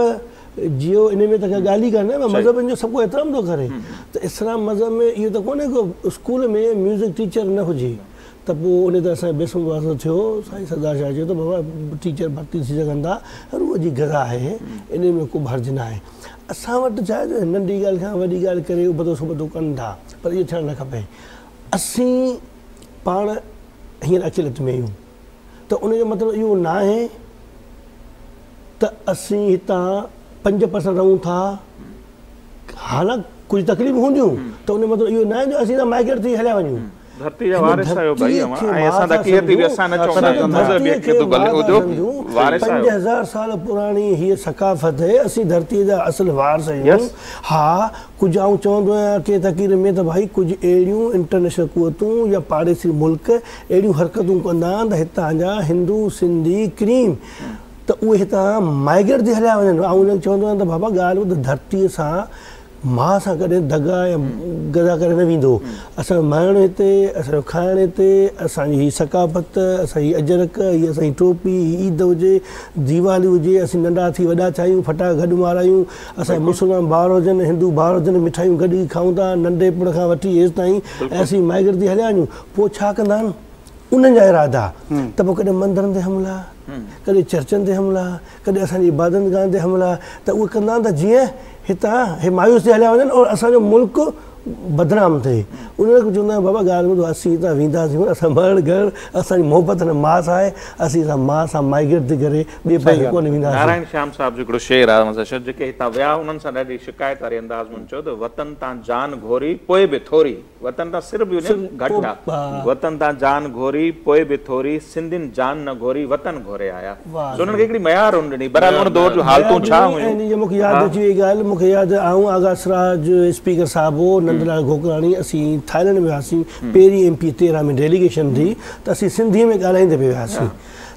जियो इन में त का ॻाल्हि ई कान्हे, मज़हब जो सभु को एतिराम थो करे, त इस्लाम मज़हब में इहो त कोन्हे को स्कूल में म्यूज़िक टीचर न हुजे, त पोइ उन ते असांजो बेसुम वास्तो थियो। साईं सरदार शाह चयो त बाबा टीचर भर्ती थी सघनि था, रूह जी गज़ा आहे, इन में को भर्ज न आहे। असां वटि छा आहे, नंढी ॻाल्हि खां वॾी ॻाल्हि करे उबतो सुबतो कनि था, पर इहो थियणु न खपे। असीं पाण हींअर अकेलत में आहियूं, त उनजो मतिलबु इहो न आहे त असीं हितां 5% रहूं था, हालांकि कुझु तकलीफ़ हूंदियूं, त उन मतिलबु इहो न आहे जो असीं माइग्रेट थी हलिया वञूं। धरती जा वारिस आहियो भाई, ऐं असां त कीअं थी असां न चवंदा आहियूं, मज़हब खे तो भले हुजो वारिस आहियो। 5000 साल पुराणी हीअ सकाफ़त आहे, असीं धरतीअ जा असल वारिस आहियूं। हा, कुझु आउं चवंदो आहियां के तक़रीर में त भाई कुझु अहिड़ियूं इंटरनेशनल कुवतूं या पाड़ेसी मुल्क अहिड़ियूं हरकतूं कंदा त हितां जा हिंदू सिंधी क्रीम त उहे हितां माइग्रेट थी हलिया वञनि। ऐं उन्हनि चवंदो आहियां त बाबा ॻाल्हि ॿुध, धरतीअ सां मां सां कॾहिं दगा या गदा करे न वेंदो। असांजो मरण हिते, असांजो खाइण हिते, असांजी हीअ सकाफ़त, असांजी अजरक, हीअ असांजी टोपी, ईद हुजे, दीवाली हुजे, असीं नंढा थी वॾा थिया फटा गॾु मारायूं, असांजे मुस्लमान भाउर हुजनि हिंदू भाउर हुजनि मिठाइयूं गॾु खाऊं था नंढेपण खां वठी हेसि ताईं, ऐं असीं माइग्रेट थी हलिया वञूं। पोइ छा कंदा आहिनि उन्हनि जा इरादा, त पोइ कॾहिं मंदरनि ते हमला, कॾहिं चर्चनि ते हमला, कॾहिं असांजी इबादत गाह ते हमला, त उहे कंदा आहिनि त जीअं हितां हे मायूस थी हलिया वञनि और असांजो मुल्क बदनाम थिए। उन्हनि खे चवंदा आहियूं बाबा ॻाल्हि ॿुधो, असीं हितां वेंदासीं, असां मरण घर, असांजी मोहबत न मास आहे, असीं सां मां सां माइग्रेट थी करे ॿिए पासे कोन वेंदासीं। नारायण श्याम साहिब जो हिकिड़ो शेर आहे, मतलब जेके हितां विया उन्हनि सां ॾाढी शिकायत वारे अंदाज़ में चयो त वतन तां जान घोरी पोइ बि थोरी, वतन तां सिर्फ़ घटि आहे, वतन तां जान घोरी पोइ बि थोरी, सिंधियुनि जान न घोरी वतन घोरे। करे आया सो उन्हनि खे हिकिड़ी मयार ॾिनी बराबरि उन दौर जो हालतूं छा हुयूं मूंखे यादि अची वई ॻाल्हि मूंखे यादि आऊं आगा सराज स्पीकर साहिब हो नंदलाल गोकराणी असीं थाईलैंड में वियासीं पहिरीं MP 13 में डेलीगेशन थी त असीं सिंधीअ में ॻाल्हाईंदे पिए वियासीं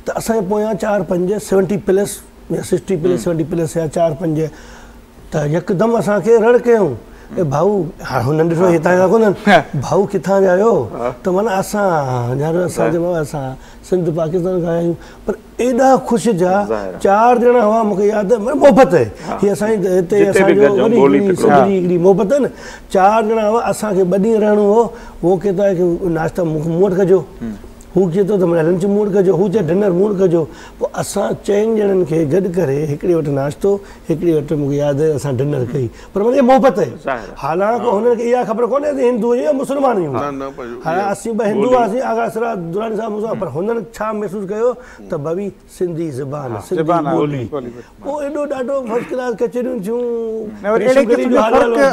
त असांजे पोयां 4-5 70+ या 60+ 70+ या 4-5 त यकदमि असांखे रड़ कयूं ए भाऊ हुननि ॾिठो हितां जा कोन्हनि भाऊ किथां जा आहियो त माना असां यार असां चयो असां सिंध पाकिस्तान खां आहियूं पर एॾा ख़ुशि जा 4 ॼणा हुआ मूंखे यादि मोहबत आहे हीअ असांजी हिते असांजो हिकिड़ी मोहबत आहे न 4 ॼणा हुआ असांखे 2 ॾींहं रहणो हो उहो चवंदा की नाश्ता मूं वटि कजो हू चए थो त लंच मूं वटि कजो हू चए डिनर मूं वटि कजो पोइ असां 4 ॼणनि खे गॾु करे हिकिड़े वटि नाश्तो हिकिड़े वटि मूंखे यादि आहे असां डिनर कई पर माना मोहबत आहे हालांकि हुननि खे इहा ख़बर कोन्हे त हिंदू आहियूं या मुस्लमान आहियूं हाणे असीं ॿ हिंदू हुआसीं आगा सराज दुरानी साहिब मुस्लमान पर हुननि छा महसूसु कयो त भई सिंधी ज़बान सिंधी ॿोली पोइ एॾो ॾाढो फर्स्ट क्लास कचरियूं थियूं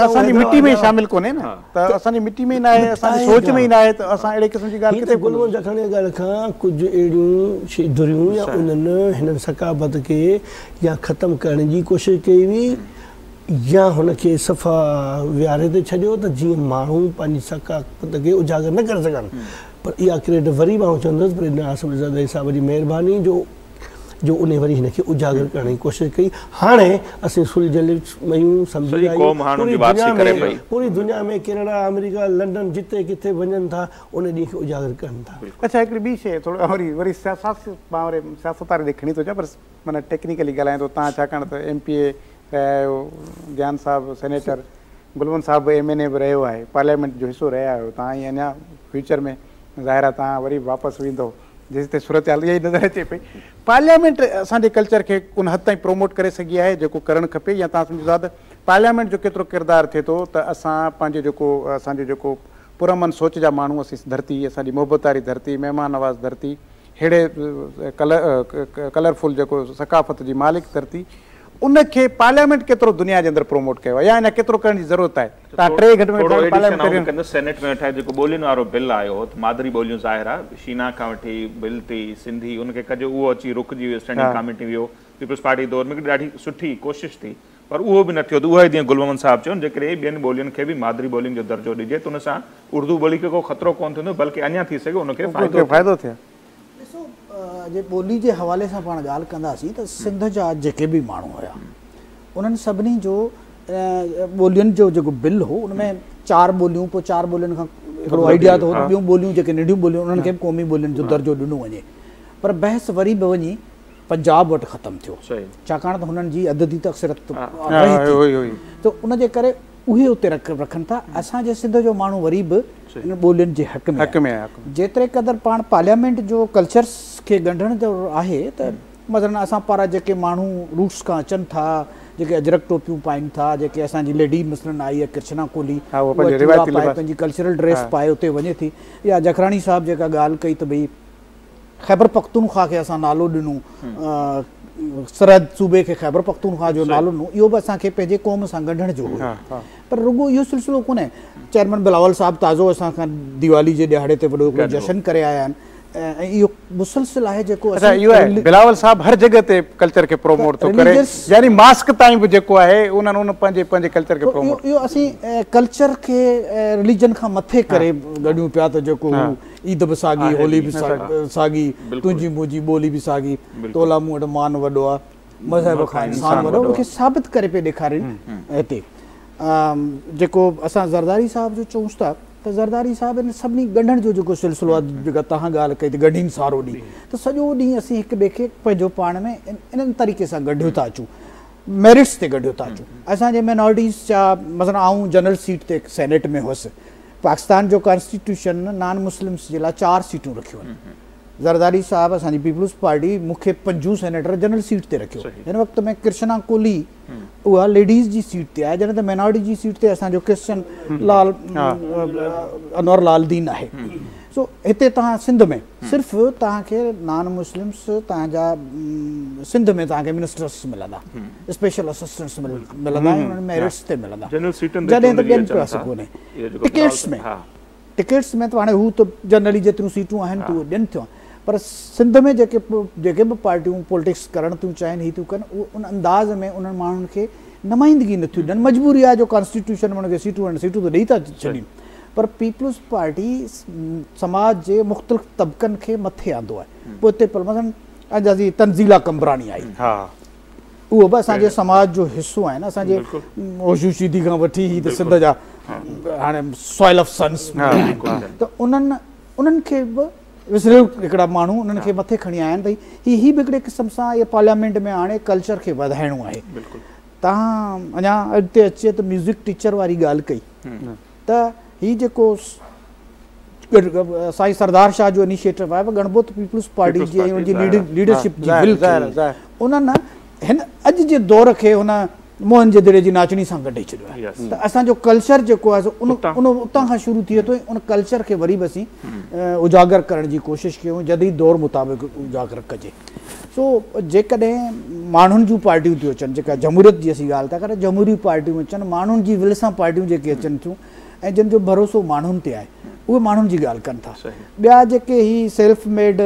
असांजी मिटी में शामिल कोन्हे न त असांजी मिटी में न आहे असांजी सोच में ई न आहे त असां अहिड़े क़िस्म जी ॻाल्हि किथे गुलमोहन जखाणी ॻाल्हि खां कुझु अहिड़ियूं धुरियूं या हिननि सकाफ़त खे या ख़तमु करण जी कोशिशि कई हुई या हुनखे सफ़ा विहारे ते छॾियो त जीअं माण्हू पंहिंजी सकाफ़त खे उजागर न करे सघनि पर इहा क्रेडिट वरी मां चवंदुसि पर आसिफ ज़रदारी साहिब जी महिरबानी जो उन वरी हिनखे उजागर करण जी कोशिशि कई हाणे असीं सुलझियल मयूं सम्झी पूरी दुनिया में कनाडा अमेरिका लंडन जिते किथे वञनि था उन ॾींहं खे उजागर कनि था अच्छा हिकिड़ी ॿी शइ थोरो वरी सियासत वारी देखणी थो चाहे पर माना टेक्निकली ॻाल्हायां थो तव्हां छाकाणि त MPA रहिया आहियो ज्ञान साहिबु सेनेटर गुलवंत साहिबु MNA बि रहियो आहे पार्लियामेंट जो हिसो रहिया आहियो तव्हां ईअं अञा फ्यूचर में ज़ाहिर आहे तव्हां वरी वापसि वेंदो जेसि ताईं सूरत हाल इहा ई नज़र अचे पई पार्लियामेंट असांजे कल्चर खे उन हद ताईं प्रोमोट करे सघी आहे जेको करणु खपे या तव्हां सम्झो था त पार्लियामेंट जो केतिरो किरदारु थिए थो त असां पंहिंजो असांजो जेको पुरमन सोच जा माण्हू असीं धरती असांजी मोहबत वारी धरती महिमान नवाज़ धरती अहिड़े कलरफुल जेको सकाफ़त जी मालिक धरती उनखे पार्लियामेंट केतिरो दुनिया जे अंदरि प्रोमोट कयो आहे या अञा केतिरो करण जी ज़रूरत आहे तव्हां 3 घंटे में सेनेट में वेठा जेको ॿोलियुनि वारो बिल आयो हो त मादरी ॿोलियूं ज़ाहिर आहे शीना खां वठी बिलती सिंधी उनखे कजो उहो अची रुकिजी वियो स्टैंडिंग कमेटी वियो पीपल्स पार्टी दौर में ॾाढी सुठी कोशिशि थी पर उहो बि न थियो त उहा जीअं गुलमोहन साहिबु चवनि जेकॾहिं ॿियनि ॿोलियुनि खे बि मादरी ॿोलियुनि जो दर्जो ॾिजे त उन सां उर्दू ॿोली खे को ख़तरो कोन थींदो बल्कि अञा थी सघे उनखे फ़ाइदो थिए जे ॿोली जे हवाले सां पाण ॻाल्हि कंदासीं त सिंध जा जेके बि माण्हू हुया उन्हनि सभिनी जो ॿोलियुनि जो जेको बिल हो उनमें 4 ॿोलियूं पोइ 4 ॿोलियुनि खां हिकिड़ो आइडिया थो ॿियूं ॿोलियूं जेके नंढियूं ॿोलियूं उन्हनि खे बि क़ौमी ॿोलियुनि जो दर्जो ॾिनो वञे पर बहस वरी बि वञी पंजाब वटि ख़तमु थियो छाकाणि त हुननि जी अददी त अक्सरत त उनजे करे उहे उते रखनि था असांजे सिंध जो माण्हू वरी बि इन ॿोलियुनि जे हक़ में जेतिरे क़दुरु पाण पार्लियामेंट जो कल्चर्स खे ॻंढण जो आहे त मतिलबु असां पारां जेके माण्हू रूट्स खां अचनि था जेके अजरक टोपियूं पाइनि था जेके असांजी लेडी मसलन आई आहे कृष्णा कोहली पंहिंजी कल्चरल ड्रेस पाए उते वञे थी या जखराणी साहिबु जेका ॻाल्हि कई त भई ख़ैबर पख्तूनख्वा खे असां नालो ॾिनो सरहद सूबे खे ख़ैबर पख्तूनख्वा जो नालो ॾिनो इहो बि असांखे पंहिंजे क़ौम सां ॻंढण जो पर रुॻो इहो सिलसिलो कोन्हे चेयरमैन बिलावल साहिबु ताज़ो असां खां दीवाली जे ॾियारे ते वॾो हिकिड़ो जशन करे आया आहिनि इहो मुसलसिल आहे जेको बिलावल साहिबु हर जॻह ते कल्चर खे प्रोमोट थो करे यानी मास्क ताईं बि जेको आहे उन्हनि उन पंहिंजे कल्चर खे प्रोमोट इहो असीं कल्चर खे रिलीजन खां मथे करे गॾियूं पिया त जेको ईद बि साॻी होली बि साॻी तुंहिंजी मुंहिंजी ॿोली बि साॻी तोला मूं वटि मान वॾो आहे मज़हब खां इंसान वॾो उनखे साबित करे पिया ॾेखारनि हिते जेको असां ज़रदारी साहिब जो चऊं था त ज़रदारी साहिब इन सभिनी ॻंढण जो जेको सिलसिलो आहे जेका तव्हां ॻाल्हि कई त गॾीन सारो ॾींहुं त सॼो ॾींहुं असीं हिक ॿिए खे पंहिंजो पाण में इन्हनि तरीक़े सां गॾियो था अचूं मेरिट्स ते गॾियो था अचूं असांजे माइनॉरिटीज़ जा मसइला आऊं जनरल सीट ते सेनेट में हुअसि पाकिस्तान जो कॉन्स्टिट्यूशन नॉन मुस्लिम्स जे लाइ 4 सीटूं रखियूं आहिनि ज़रदारी साहिबु असांजी पीपल्स पार्टी मूंखे 5 सेनेटर जनरल सीट ते रखियो हिन वक़्त में कृष्णा कोहली उहा लेडीज़ जी सीट ते आहे जॾहिं त माइनॉरिटी जी सीट ते असांजो क्रिश्चन लाल अनवर लाल दीन आहे सो हिते तव्हां सिंध में सिर्फ़ु तव्हांखे नॉन मुस्लिम्स तव्हांजा सिंध में तव्हांखे मिनिस्टर्स मिलंदा स्पेशल असिस्टेंट्स मिलंदा उन्हनि मेरिट्स ते मिलंदा जॾहिं त ॿियनि पासे कोन्हे टिकेट्स में त हाणे हू त जनरली जेतिरियूं सीटूं आहिनि त उहे ॾियनि थियूं पर सिंध में जेके बि पार्टियूं पॉलिटिक्स करणु थियूं चाहिनि ही थियूं कनि उन अंदाज़ में उन्हनि माण्हुनि खे नुमाइंदगी नथियूं ॾियनि। मजबूरी आहे जो कॉन्स्टिट्यूशन उनखे सीटूं त ॾेई था छॾीनि, पर पीपल्स पार्टी समाज जे मुख़्तलिफ़ तबक़नि खे मथे आंदो आहे। पोइ हिते मसलन अॼु तंज़ीला कमरानी आई, उहो बि असांजे समाज जो हिसो आहिनि। असांजे ओशू शीदी खां वठी ही त सिंध जा हाणे सॉइल ऑफ सन्स, त उन्हनि खे बि विसरियो हिकिड़ा माण्हू उन्हनि खे मथे खणी आया आहिनि भई ही बि हिकिड़े क़िस्म सां इहे पार्लियामेंट में हाणे कल्चर खे वधाइणो आहे। तव्हां अञा अॻिते अचे त म्यूज़िक टीचर वारी ॻाल्हि कई, त हीउ जेको साईं सरदार शाह जो इनिशिएटिव आहे ॻणिबो त पीपल्स पार्टी जी ऐं उनजी लीडरशिप जी उन्हनि हिन अॼु जे दौर खे हुन मोहन जे दिड़े जी नाचणी सां गॾे छॾियो आहे। त असांजो कल्चर जेको आहे उन उतां खां शुरू थिए थो, उन कल्चर खे वरी बि असीं उजागर करण जी कोशिशि कयूं, जदीद दौर मुताबिक़ उजागर कजे। सो जेकॾहिं माण्हुनि जूं पार्टियूं थियूं अचनि, जेका जमहूरियत जी असीं ॻाल्हि था कयूं, जमहूरी पार्टियूं अचनि, माण्हुनि जी विल सां पार्टियूं जेके अचनि थियूं ऐं जिन जो भरोसो माण्हुनि ते आहे, उहे माण्हुनि जी ॻाल्हि कनि था। ॿिया जेके ही सेल्फ मेड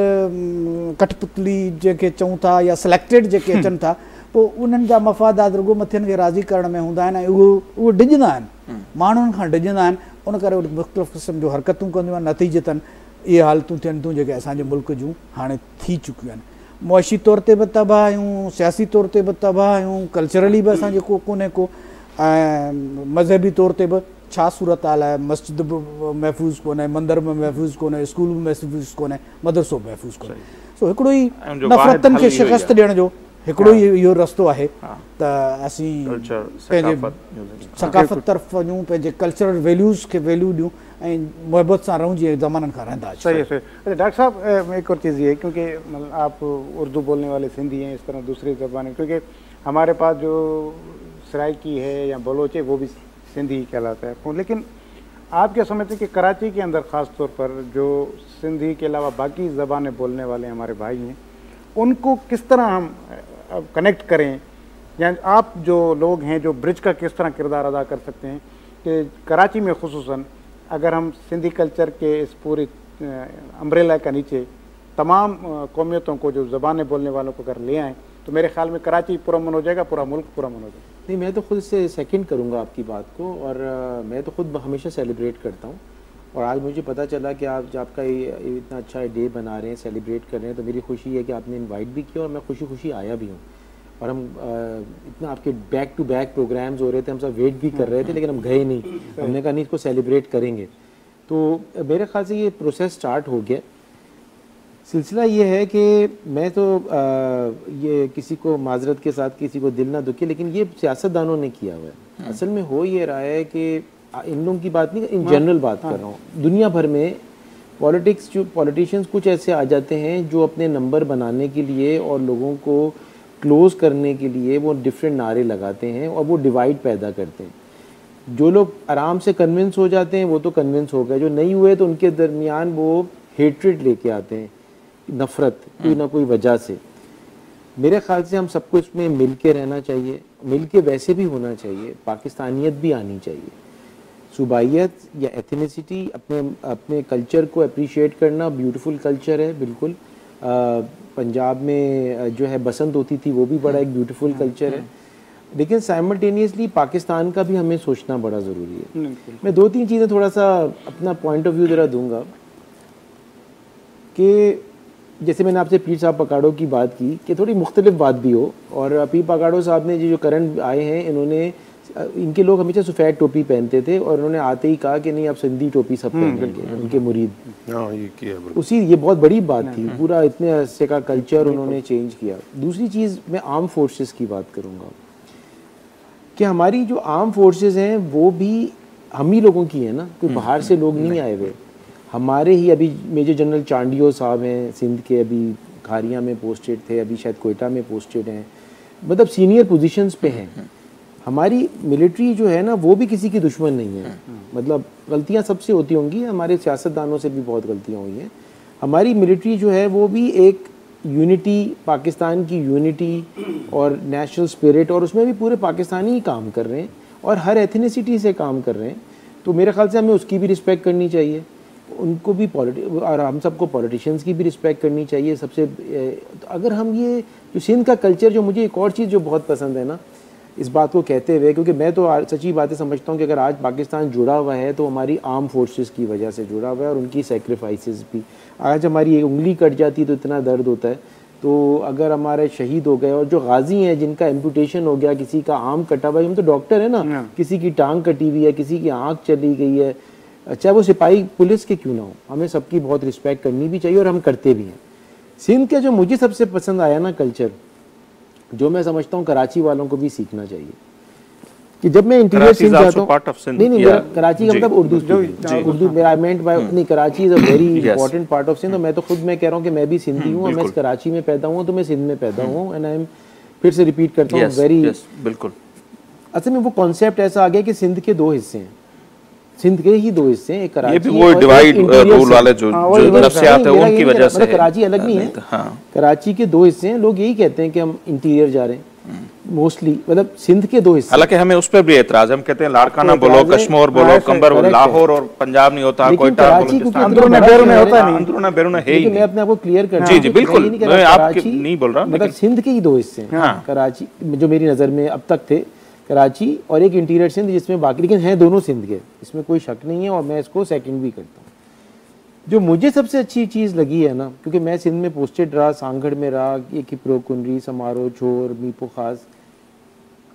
कठपुतली जेके चऊं था या सिलेक्टेड जेके अचनि था, पोइ उन्हनि जा मफ़ादात रुगो मथियनि खे राज़ी करण में हूंदा आहिनि ऐं उहो डिॼंदा आहिनि, माण्हुनि खां डिॼंदा आहिनि। उन करे उहे मुख़्तलिफ़ क़िस्म जूं हरकतूं कंदियूं आहिनि, नतीजतन इहे हालतूं थियनि थियूं जेके असांजे मुल्क जूं हाणे थी चुकियूं आहिनि। मुआशी तौर ते बि तबाह आहियूं, सियासी तौर ते बि तबाह आहियूं, कल्चरली बि असांजे कोन्हे को, ऐं मज़हबी तौर ते बि छा सूरत हाल आहे। मस्जिद बि महफ़ूज़ कोन्हे, मंदर बि महफ़ूज़ कोन्हे, स्कूल बि महफ़ूज़ कोन्हे, मदरसो बि महफ़ूज़ कोन्हे। सो हिकिड़ो ई नफ़रतनि खे शिकस्त ॾियण जो हिकिड़ो ई इहो रस्तो आहे त असीं पंहिंजे सकाफ़त तरफ़ वञूं, पंहिंजे कल्चरल वैल्यूज़ खे वैल्यू ॾियूं ऐं मुहबत सां रहूं जीअं ज़माननि खां रहंदा। सही है, सही। अच्छा डॉक्टर साहब, एक और चीज़ ये है, क्योंकि आप उर्दू बोलने वाले सिंधी हैं, इस तरह दूसरी ज़बानें, क्योंकि हमारे पास जो सराइकी है या बलोच है वो भी सिंधी कहलाता है, लेकिन आप क्या समझते हैं कि कराची के अंदर ख़ास तौर पर जो सिंधी के अलावा बाकी ज़बानें बोलने वाले हमारे भाई हैं, उनको किस तरह हम कनेक्ट करें, या आप जो लोग हैं जो ब्रिज का किस तरह किरदार अदा कर सकते हैं कि कराची में खुसूसन अगर हम सिंधी कल्चर के इस पूरी अम्ब्रेला के नीचे तमाम कौमियतों को, जो ज़बानें बोलने वालों को अगर ले आएँ, तो मेरे ख्याल में कराची पुरअमन हो जाएगा, पूरा मुल्क पुरअमन हो जाएगा। नहीं, मैं तो खुद से सेकंड करूँगा आपकी बात को, और मैं तो खुद हमेशा सेलिब्रेट करता हूँ। और आज मुझे पता चला कि आप आपका इतना अच्छा डे बना रहे हैं, सेलिब्रेट कर रहे हैं, तो मेरी खुशी है कि आपने इनवाइट भी किया और मैं खुशी खुशी आया भी हूँ। और हम इतना आपके बैक टू बैक प्रोग्राम्स हो रहे थे, हम सब वेट भी कर रहे थे, लेकिन हम गए नहीं। हमने कहा नहीं, इसको सेलिब्रेट करेंगे। तो मेरे ख्याल से ये प्रोसेस स्टार्ट हो गया। सिलसिला ये है कि मैं तो ये किसी को माजरत के साथ किसी को दिल ना दुखे, लेकिन ये सियासतदानों ने किया हुआ है। असल में हो ये रहा है कि इन लोगों की बात नहीं, इन जनरल बात कर रहा हूँ। दुनिया भर में पॉलिटिक्स, जो पॉलिटिशियंस कुछ ऐसे आ जाते हैं जो अपने नंबर बनाने के लिए और लोगों को क्लोज करने के लिए वो डिफरेंट नारे लगाते हैं और वो डिवाइड पैदा करते हैं। जो लोग आराम से कन्विंस हो जाते हैं वो तो कन्विंस हो गए, जो नहीं हुए तो उनके दरमियान वो हेट्रेड लेके आते हैं, नफ़रत कोई ना कोई वजह से। मेरे ख्याल से हम सबको इसमें मिल के रहना चाहिए, मिल के वैसे भी होना चाहिए, पाकिस्तानियत भी आनी चाहिए। सूबाइयत या एथनिसिटी, अपने कल्चर को अप्रिशिएट करना, ब्यूटीफुल कल्चर है बिल्कुल। पंजाब में जो है बसंत होती थी, वो भी बड़ा एक ब्यूटीफुल कल्चर है, लेकिन साइमल्टेनियसली पाकिस्तान का भी हमें सोचना बड़ा ज़रूरी है। मैं दो तीन चीज़ें थोड़ा सा अपना पॉइंट ऑफ व्यू ज़रा दूंगा कि जैसे मैंने आपसे पीर साहब पकाड़ो की बात की कि थोड़ी मुख्तलिफ बात भी हो, और पीर पकाड़ो साहब ने जो करंट आए हैं, इन्होंने, इनके लोग हमेशा सफ़ेद टोपी पहनते थे और उन्होंने आते ही कहा कि नहीं, आप सिंधी टोपी सब पहनेंगे, उनके मुरीद। ये किया उसी, ये बहुत बड़ी बात थी, पूरा इतने अरसे का कल्चर उन्होंने चेंज किया। दूसरी चीज़, मैं आर्म फोर्सेस की बात करूँगा कि हमारी जो आर्म फोर्सेस हैं वो भी हम ही लोगों की है ना, कोई बाहर से लोग नहीं आए हुए। हमारे ही अभी मेजर जनरल चांडियो साहब हैं सिंध के, अभी खारिया में पोस्टेड थे, अभी शायद कोयटा में पोस्टेड हैं, मतलब सीनियर पोजीशंस पे हैं। हमारी मिलिट्री जो है ना वो भी किसी की दुश्मन नहीं है, मतलब गलतियां सबसे होती होंगी, हमारे सियासतदानों से भी बहुत गलतियां हुई हैं। हमारी मिलिट्री जो है वो भी एक यूनिटी, पाकिस्तान की यूनिटी और नेशनल स्पिरिट, और उसमें भी पूरे पाकिस्तानी ही काम कर रहे हैं और हर एथनिसिटी से काम कर रहे हैं। तो मेरे ख्याल से हमें उसकी भी रिस्पेक्ट करनी चाहिए। उनको भी और हम सबको पॉलिटिशियंस की भी रिस्पेक्ट करनी चाहिए सबसे। अगर हम ये जो सिंध का कल्चर, जो मुझे एक और चीज़ जो बहुत पसंद है ना इस बात को कहते हुए, क्योंकि मैं तो सच्ची बातें समझता हूँ कि अगर आज पाकिस्तान जुड़ा हुआ है तो हमारी आर्म फोर्सेस की वजह से जुड़ा हुआ है और उनकी सेक्रीफाइसेस भी। आज हमारी एक उंगली कट जाती तो इतना दर्द होता है, तो अगर हमारे शहीद हो गए और जो गाजी हैं जिनका एम्पुटेशन हो गया, किसी का आर्म कटा हुआ, हम तो डॉक्टर है ना, किसी की टांग कटी हुई है, किसी की आँख चली गई है, चाहे वो सिपाही पुलिस के क्यों ना हो, हमें सबकी बहुत रिस्पेक्ट करनी भी चाहिए और हम करते भी हैं। सिंध का जो मुझे सबसे पसंद आया ना कल्चर, जो मैं समझता हूँ कराची वालों को भी सीखना चाहिए, कि जब मैं इंटीरियर सिंध जाता हूँ, नहीं मेरा कराची का मतलब उर्दू मेरा आई मेंट बाय, नहीं Karachi is a very important part of Sindh. मैं तो खुद मैं कह रहा हूँ कि मैं भी सिंधी हूँ, मैं कराची में पैदा हुआ तो मैं सिंध में पैदा हुआ हूँ, एंड आई एम फिर से रिपीट करता हूँ वेरी बिल्कुल। असल में वो कॉन्सेप्ट ऐसा आ गया कि सिंध के दो हिस्से हैं, सिंध के ही दो हिस्से हैं, एक कराची, ये भी वो डिवाइड रूल वाले जो नफ्सियात है उनकी वजह से, कराची अलग नहीं है, कराची के दो हिस्से हैं। लोग यही कहते हैं कि हम इंटीरियर जा रहे हैं मोस्टली, मतलब सिंध के दो हिस्से। हालांकि हमें उस पर भी एतराज, हम कहते हैं लाड़काना बोलो, कश्मीर बोलो, कंबर, लाहौर और पंजाब नहीं होता, कोयटा, अंदरूने बैरूने होता नहीं, अंदरूने बैरूने है ही। मैं अपने आप को क्लियर कर, जी जी बिल्कुल, मैं आपकी नहीं बोल रहा, मतलब सिंध के ही दो हिस्से हैं, कराची जो मेरी नजर में अब तक थे, कराची और एक इंटीरियर सिंध, जिसमें बाकी लेकिन हैं दोनों सिंध के, इसमें कोई शक नहीं है और मैं इसको सेकंड भी करता हूँ। जो मुझे सबसे अच्छी चीज़ लगी है ना, क्योंकि मैं सिंध में पोस्टेड रहा, सांगड़ में रहा, ये किप्रो कुनरी, समारो, छोर, मीपो खास,